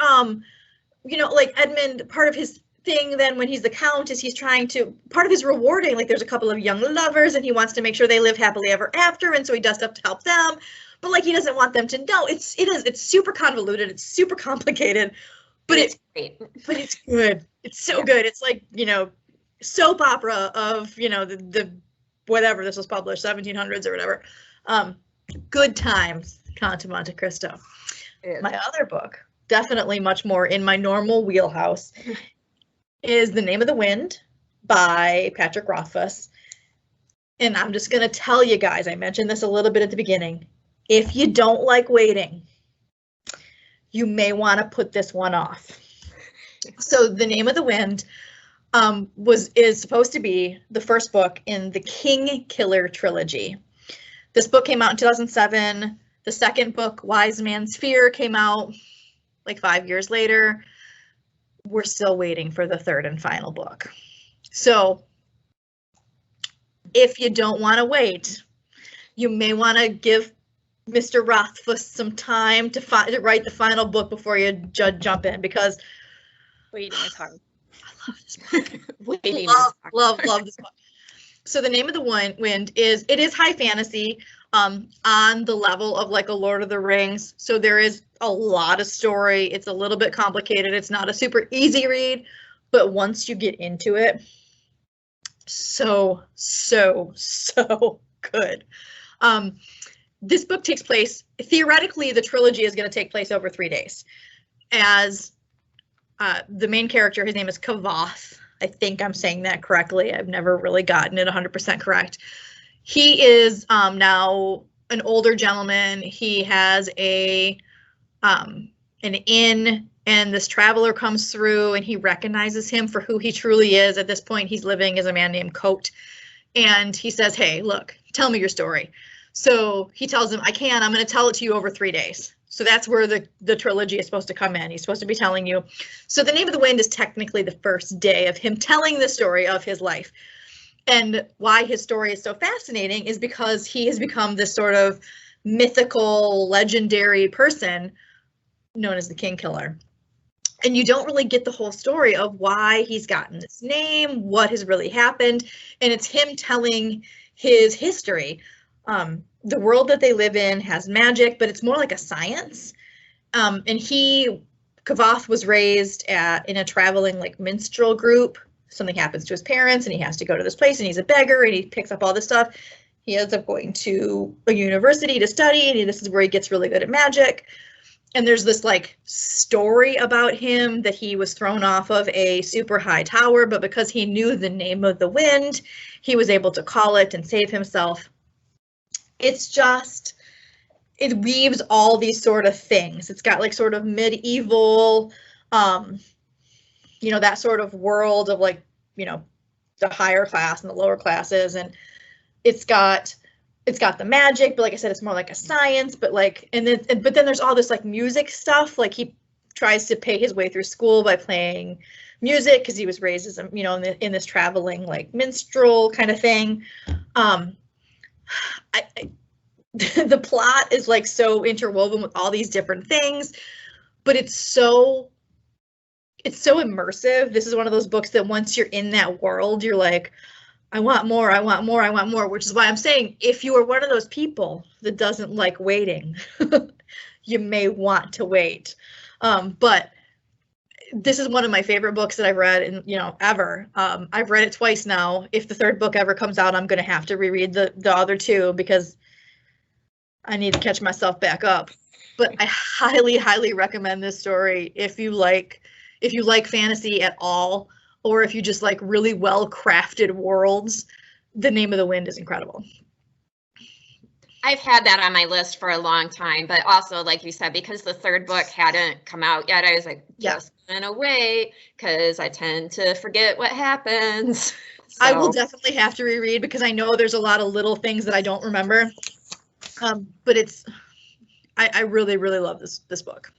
You know, like Edmund, part of his thing then when he's the count is he's trying to, part of his rewarding, like there's a couple of young lovers and he wants to make sure they live happily ever after, and so he does stuff to help them. But like, he doesn't want them to know. It's super convoluted. It's super complicated, but it's great. But it's good. It's so good. It's like, you know, soap opera of, you know, the whatever this was published, 1700s or whatever. Good times, Count of Monte Cristo. My other book, definitely much more in my normal wheelhouse, is The Name of the Wind by Patrick Rothfuss. And I'm just going to tell you guys, I mentioned this a little bit at the beginning. If you don't like waiting, you may want to put this one off. So The Name of the Wind is supposed to be the first book in the King Killer trilogy. This book came out in 2007. The second book, Wise Man's Fear, came out like 5 years later. We're still waiting for the third and final book. So if you don't want to wait, you may want to give Mr. Rothfuss some time to write the final book before you jump in, because Waiting is hard. I love this book. Waiting is hard. Love this book. So The Name of the Wind is high fantasy, on the level of like a Lord of the Rings. So there is a lot of story. It's a little bit complicated. It's not a super easy read, but once you get into it, so good. This book takes place, theoretically, the trilogy is going to take place over 3 days. As the main character, his name is Kavoth. I think I'm saying that correctly. I've never really gotten it 100% correct. He is now an older gentleman. He has an inn, and this traveler comes through and he recognizes him for who he truly is. At this point, he's living as a man named Coat. And he says, hey, look, tell me your story. So he tells him, I'm going to tell it to you over 3 days. So that's where the trilogy is supposed to come in. He's supposed to be telling you. So The Name of the Wind is technically the first day of him telling the story of his life. And why his story is so fascinating is because he has become this sort of mythical, legendary person known as the King Killer. And you don't really get the whole story of why he's gotten this name, what has really happened. And it's him telling his history. The world that they live in has magic, but it's more like a science. And Kavoth was raised in a traveling like minstrel group. Something happens to his parents and he has to go to this place and he's a beggar and he picks up all this stuff. He ends up going to a university to study, and this is where he gets really good at magic. And there's this like story about him that he was thrown off of a super high tower, but because he knew the name of the wind, he was able to call it and save himself. It's just, it weaves all these sort of things. It's got like sort of medieval, that sort of world of like, the higher class and the lower classes. And it's got the magic, but like I said, it's more like a science, but then there's all this like music stuff. Like he tries to pay his way through school by playing music because he was raised as in this traveling like minstrel kind of thing. The plot is like so interwoven with all these different things, but it's so immersive. This is one of those books that once you're in that world, you're like, I want more, I want more, I want more, which is why I'm saying if you are one of those people that doesn't like waiting, you may want to wait. But this is one of my favorite books that I've read in, ever. I've read it twice now. If the third book ever comes out, I'm going to have to reread the other two because I need to catch myself back up. But I highly, highly recommend this story if you like fantasy at all, or if you just like really well-crafted worlds. The Name of the Wind is incredible. I've had that on my list for a long time, but also, like you said, because the third book hadn't come out yet, I was like, just gonna wait, because I tend to forget what happens. So. I will definitely have to reread because I know there's a lot of little things that I don't remember. But I really, really love this book.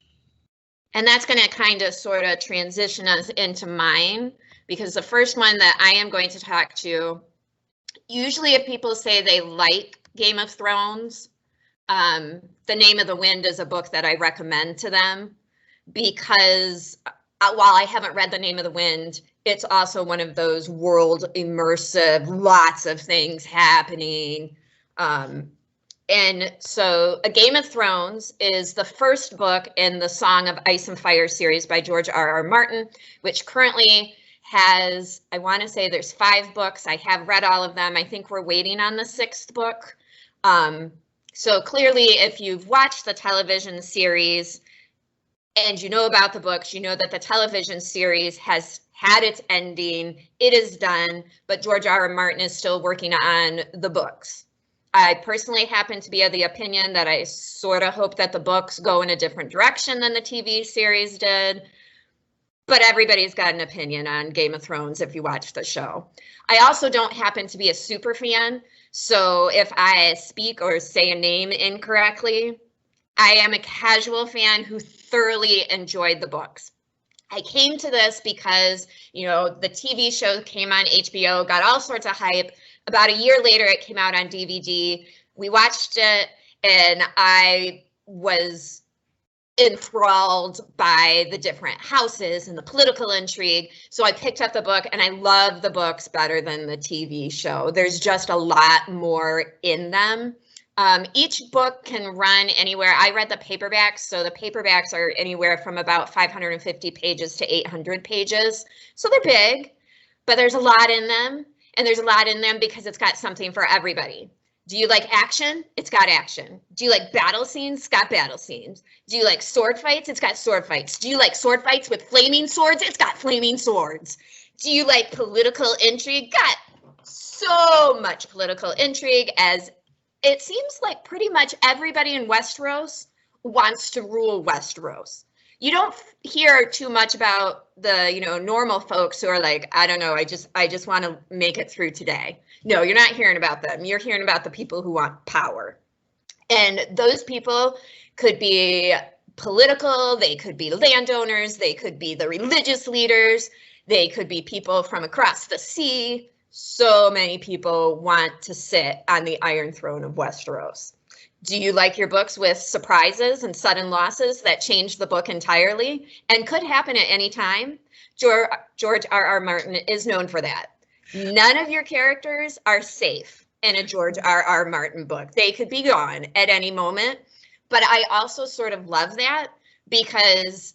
And that's going to kind of sort of transition us into mine, because the first one that I am going to talk to, usually if people say they like Game of Thrones, The Name of the Wind is a book that I recommend to them, because while I haven't read The Name of the Wind, it's also one of those world immersive, lots of things happening. And so A Game of Thrones is the first book in the Song of Ice and Fire series by George R.R. Martin, which currently has, I want to say there's 5 books. I have read all of them. I think we're waiting on the 6th book. So clearly, if you've watched the television series, and you know about the books, you know that the television series has had its ending, it is done, but George R.R. Martin is still working on the books. I personally happen to be of the opinion that I sort of hope that the books go in a different direction than the TV series did, but everybody's got an opinion on Game of Thrones if you watch the show. I also don't happen to be a super fan, so if I speak or say a name incorrectly, I am a casual fan who thoroughly enjoyed the books. I came to this because, you know, the TV show came on HBO, got all sorts of hype. About a year later, it came out on DVD. We watched it, and I was enthralled by the different houses and the political intrigue. So I picked up the book, and I love the books better than the TV show. There's just a lot more in them. Each book can run anywhere. I read the paperbacks, so the paperbacks are anywhere from about 550 pages to 800 pages. So they're big, but there's a lot in them, and there's a lot in them because it's got something for everybody. Do you like action? It's got action. Do you like battle scenes? It's got battle scenes. Do you like sword fights? It's got sword fights. Do you like sword fights with flaming swords? It's got flaming swords. Do you like political intrigue? Got so much political intrigue, as it seems like pretty much everybody in Westeros wants to rule Westeros. You don't hear too much about the, you know, normal folks who are like, I don't know, I just want to make it through today. No, you're not hearing about them. You're hearing about the people who want power. And those people could be political, they could be landowners, they could be the religious leaders, they could be people from across the sea. So many people want to sit on the Iron Throne of Westeros. Do you like your books with surprises and sudden losses that change the book entirely and could happen at any time? George R.R. Martin is known for that. None of your characters are safe in a George R.R. Martin book. They could be gone at any moment. But I also sort of love that, because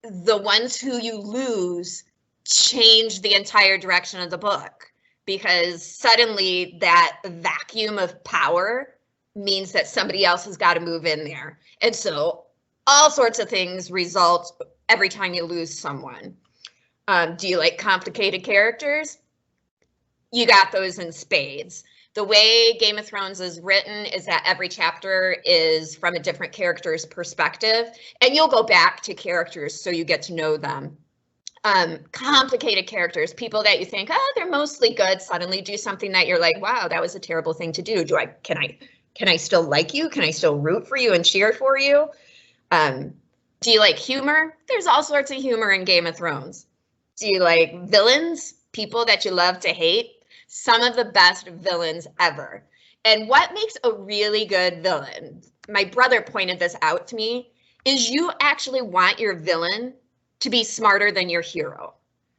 the ones who you lose change the entire direction of the book, because suddenly that vacuum of power means that somebody else has got to move in there. And so all sorts of things result every time you lose someone. Do you like complicated characters? You got those in spades. The way Game of Thrones is written is that every chapter is from a different character's perspective, and you'll go back to characters so you get to know them. Complicated characters, people that you think, oh, they're mostly good, suddenly do something that you're like, wow, that was a terrible thing to do. Can I still like you? Can I still root for you and cheer for you? Do you like humor? There's all sorts of humor in Game of Thrones. Do you like villains? People that you love to hate? Some of the best villains ever. And what makes a really good villain, my brother pointed this out to me, is you actually want your villain to be smarter than your hero.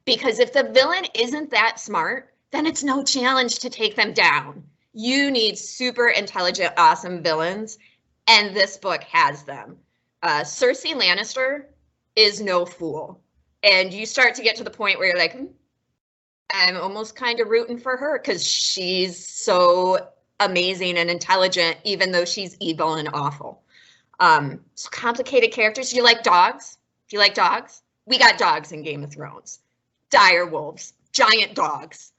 Because if the villain isn't that smart, then it's no challenge to take them down. You need super intelligent, awesome villains, and this book has them. Cersei Lannister is no fool. And you start to get to the point where you're like, I'm almost kind of rooting for her because she's so amazing and intelligent, even though she's evil and awful. So complicated characters. Do you like dogs? Do you like dogs? We got dogs in Game of Thrones. Dire wolves, giant dogs.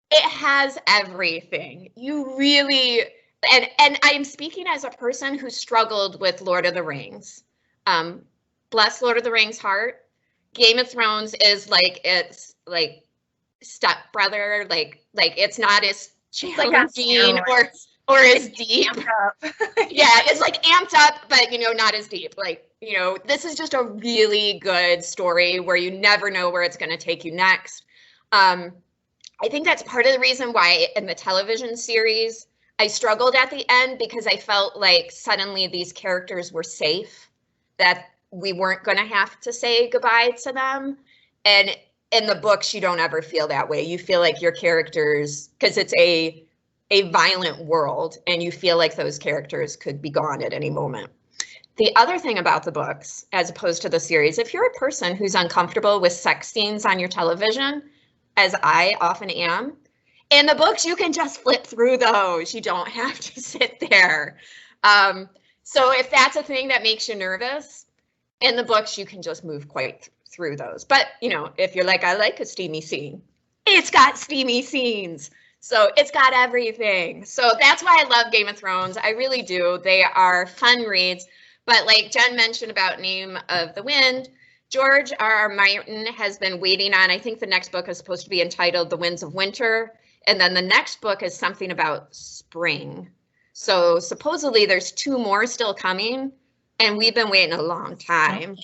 It has everything. You really, and I'm speaking as a person who struggled with Lord of the Rings. Bless Lord of the Rings' heart. Game of Thrones is like, it's like stepbrother, like it's not as challenging or as deep. Yeah, it's like amped up, but not as deep. Like, this is just a really good story where you never know where it's going to take you next. I think that's part of the reason why in the television series I struggled at the end, because I felt like suddenly these characters were safe, that we weren't going to have to say goodbye to them. And in the books, you don't ever feel that way. You feel like your characters, because it's a violent world, and you feel like those characters could be gone at any moment. The other thing about the books, as opposed to the series, if you're a person who's uncomfortable with sex scenes on your television, as I often am, in the books, you can just flip through those. You don't have to sit there. So if that's a thing that makes you nervous, In the books, you can just move quite through those. But, you know, if you're like, I like a steamy scene, it's got steamy scenes. So it's got everything. So that's why I love Game of Thrones. I really do. They are fun reads. But like Jen mentioned about Name of the Wind, George R.R. Martin has been waiting on, I think the next book is supposed to be entitled The Winds of Winter. And then the next book is something about spring. So supposedly there's 2 more still coming. And we've been waiting a long time.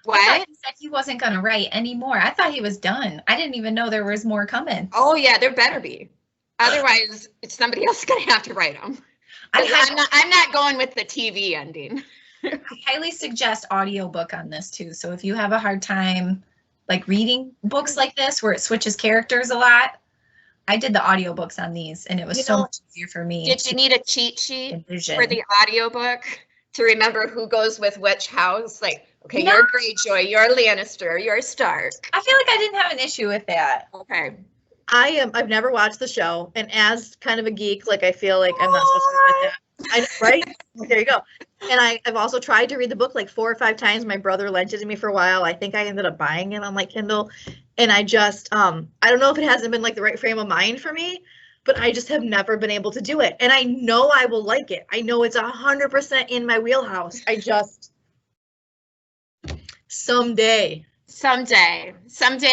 What? I thought he said he wasn't going to write anymore. I thought he was done. I didn't even know there was more coming. Oh, yeah, there better be. Otherwise, it's somebody else going to have to write them. I'm not going with the TV ending. I highly suggest audiobook on this too. So if you have a hard time like reading books like this where it switches characters a lot, I did the audiobooks on these and it was so much easier for me. Did you need a cheat sheet for the audiobook to remember who goes with which house? Like, okay, no. You're Greyjoy, you're Lannister, you're Stark. I feel like I didn't have an issue with that. Okay. I've never watched the show, and as kind of a geek, like I feel like I'm not supposed to do that. Right? There you go. And I've also tried to read the book like 4 or 5 times. My brother lent it to me for a while. I think I ended up buying it on like Kindle. And I just, I don't know if it hasn't been like the right frame of mind for me, but I just have never been able to do it. And I know I will like it. I know it's 100% in my wheelhouse. I just, someday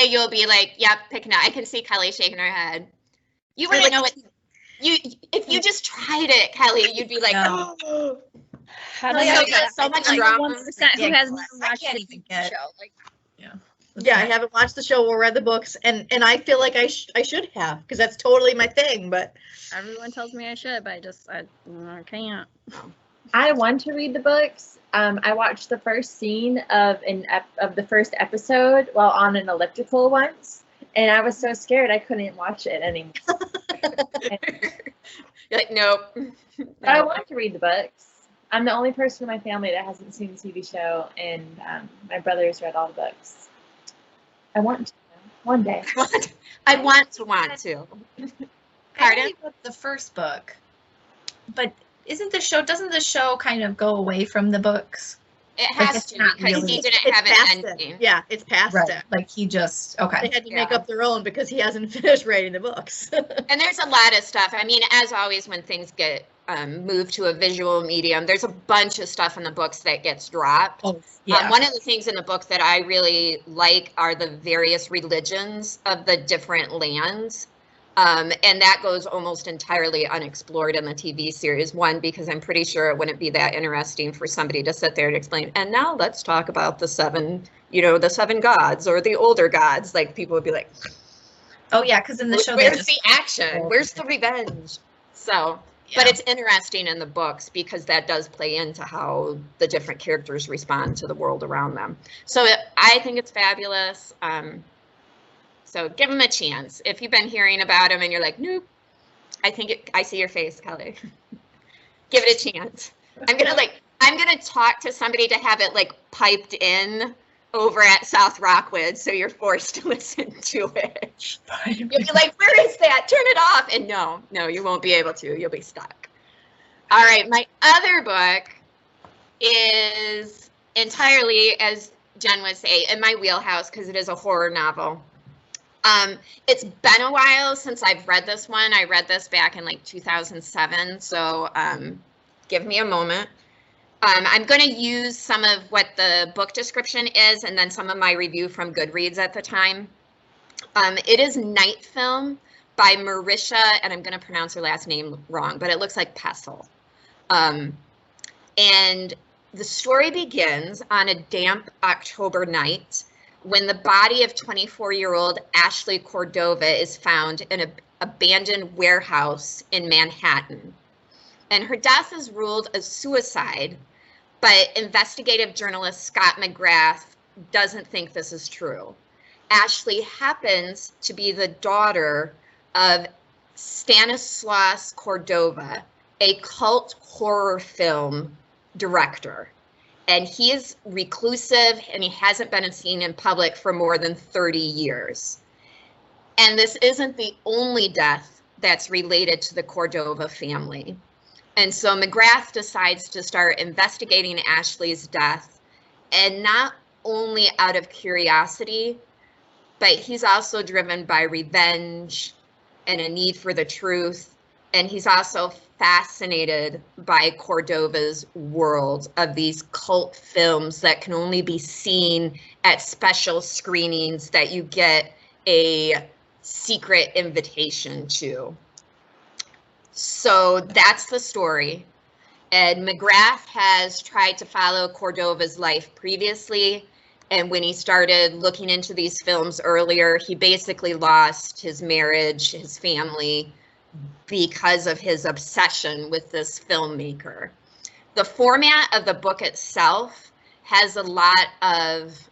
you'll be like, yep, picking out. I can see Kelly shaking her head. You want to know what if you just tried it, Kelly, you'd be like, oh. How do you get so much drama? 1% who has never watched the show? Like, yeah, I haven't watched the show or read the books, and I feel like I should have, because that's totally my thing. But everyone tells me I should, but I can't. I want to read the books. I watched the first scene of the first episode while on an elliptical once, and I was so scared I couldn't watch it anymore. You're like, nope. But I want to read the books. I'm the only person in my family that hasn't seen the TV show, and my brother's read all the books. I want to one day. I want to. Pardon? The first book, but doesn't the show kind of go away from the books? It has to, because he didn't have an ending. Yeah, it's past it. Like he just, okay. They had to make up their own because he hasn't finished writing the books. And there's a lot of stuff. I mean, as always, when things get moved to a visual medium, there's a bunch of stuff in the books that gets dropped. Oh, yeah. One of the things in the book that I really like are the various religions of the different lands. And that goes almost entirely unexplored in the TV series. One, because I'm pretty sure it wouldn't be that interesting for somebody to sit there and explain, and now let's talk about the 7 gods or the older gods. Like, people would be like, oh yeah, because in the show, where's the action? Where's the revenge? So, but it's interesting in the books because that does play into how the different characters respond to the world around them. So I think it's fabulous. So give them a chance. If you've been hearing about them and you're like, nope, I see your face, Kelly. Give it a chance. I'm gonna talk to somebody to have it like piped in over at South Rockwood, so you're forced to listen to it. You'll be like, where is that? Turn it off. And no, you won't be able to. You'll be stuck. All right, my other book is entirely, as Jen would say, in my wheelhouse because it is a horror novel. It's been a while since I've read this one. I read this back in like 2007, so give me a moment. I'm going to use some of what the book description is and then some of my review from Goodreads at the time. It is Night Film by Marisha, and I'm going to pronounce her last name wrong, but it looks like Pestle. And the story begins on a damp October night when the body of 24-year-old Ashley Cordova is found in an abandoned warehouse in Manhattan. And her death is ruled a suicide, but investigative journalist Scott McGrath doesn't think this is true. Ashley happens to be the daughter of Stanislaus Cordova, a cult horror film director. And he is reclusive and he hasn't been seen in public for more than 30 years. And this isn't the only death that's related to the Cordova family. And so McGrath decides to start investigating Ashley's death and not only out of curiosity, but he's also driven by revenge and a need for the truth. And he's also fascinated by Cordova's world of these cult films that can only be seen at special screenings that you get a secret invitation to. So that's the story. And McGrath has tried to follow Cordova's life previously. And when he started looking into these films earlier, he basically lost his marriage, his family, because of his obsession with this filmmaker. The format of the book itself has a lot of,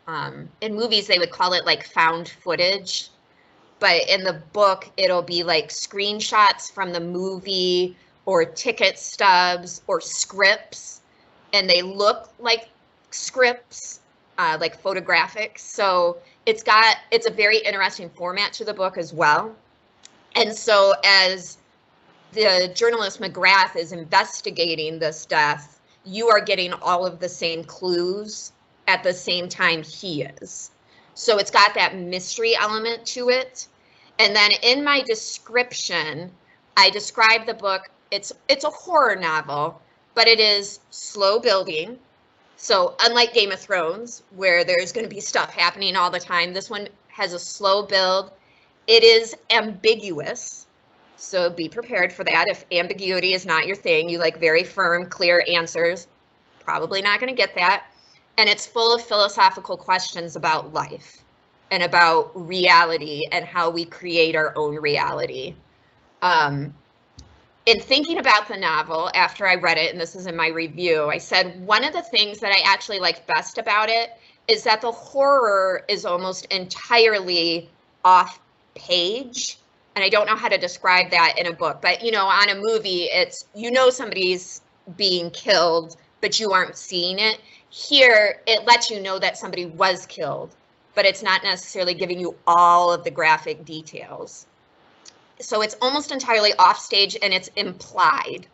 in movies they would call it like found footage, but in the book it'll be like screenshots from the movie or ticket stubs or scripts, and they look like scripts, like photographic. So it's a very interesting format to the book as well. And so as the journalist McGrath is investigating this death, you are getting all of the same clues at the same time he is. So it's got that mystery element to it. And then in my description, I describe the book. It's a horror novel, but it is slow building. So unlike Game of Thrones, where there's going to be stuff happening all the time, this one has a slow build. It is ambiguous, so be prepared for that. If ambiguity is not your thing, you like very firm, clear answers, probably not going to get that. And it's full of philosophical questions about life and about reality and how we create our own reality. In thinking about the novel, after I read it, and this is in my review, I said one of the things that I actually liked best about it is that the horror is almost entirely off page. And I don't know how to describe that in a book, but you know, on a movie, it's, you know, somebody's being killed, but you aren't seeing it. Here, it lets you know that somebody was killed, but it's not necessarily giving you all of the graphic details. So it's almost entirely off stage and it's implied.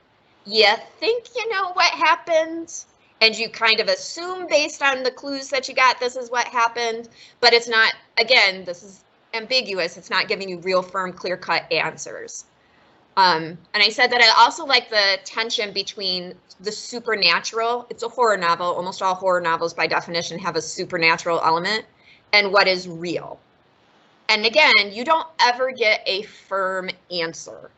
You think you know what happened, and you kind of assume based on the clues that you got, this is what happened, but it's not, again, this is ambiguous. It's not giving you real firm, clear-cut answers. And I said that I also like the tension between the supernatural. It's a horror novel. Almost all horror novels by definition have a supernatural element, and what is real. And again, you don't ever get a firm answer.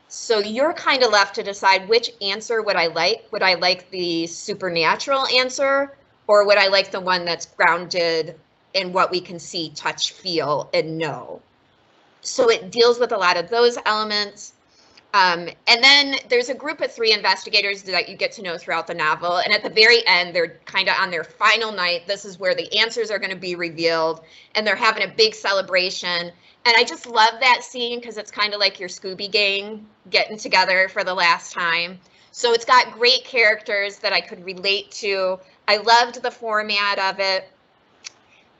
So you're kind of left to decide which answer would I like. Would I like the supernatural answer, or would I like the one that's grounded in what we can see, touch, feel, and know? So it deals with a lot of those elements. And then there's a group of 3 investigators that you get to know throughout the novel. And at the very end, they're kind of on their final night. This is where the answers are going to be revealed, and they're having a big celebration. And I just love that scene because it's kind of like your Scooby gang getting together for the last time. So it's got great characters that I could relate to. I loved the format of it.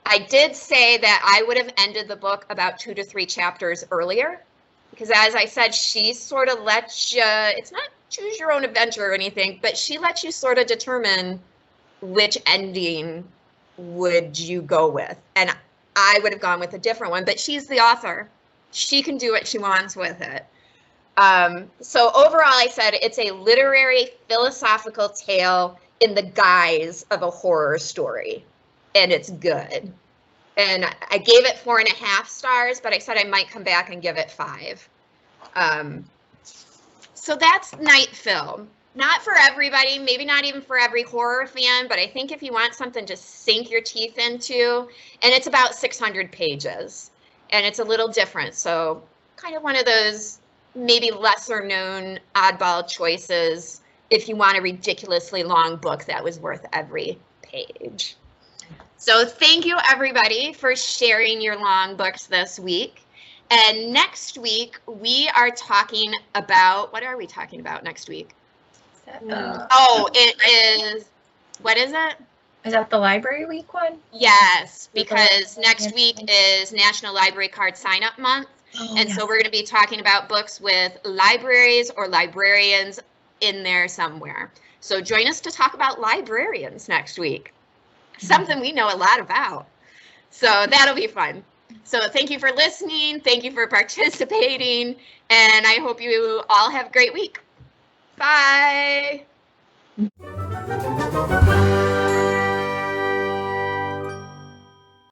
I did say that I would have ended the book about 2 to 3 chapters earlier, because as I said, she sort of lets you, it's not choose your own adventure or anything, but she lets you sort of determine which ending would you go with. And I would have gone with a different one, but she's the author. She can do what she wants with it. So overall, I said it's a literary philosophical tale in the guise of a horror story, and it's good. And I gave it 4.5 stars, but I said I might come back and give it 5. So that's Night Film. Not for everybody, maybe not even for every horror fan, but I think if you want something to sink your teeth into, and it's about 600 pages, and it's a little different. So kind of one of those maybe lesser known oddball choices if you want a ridiculously long book that was worth every page. So thank you, everybody, for sharing your long books this week. And next week, we are talking about, what are we talking about next week? It is, what is it? Is that the library week one? Yes, because next week is National Library Card Sign-Up Month. Oh, And yes. so we're going to be talking about books with libraries or librarians in there somewhere. So join us to talk about librarians next week. something we know a lot about. So that'll be fun. So thank you for listening. Thank you for participating. And I hope you all have a great week. Bye.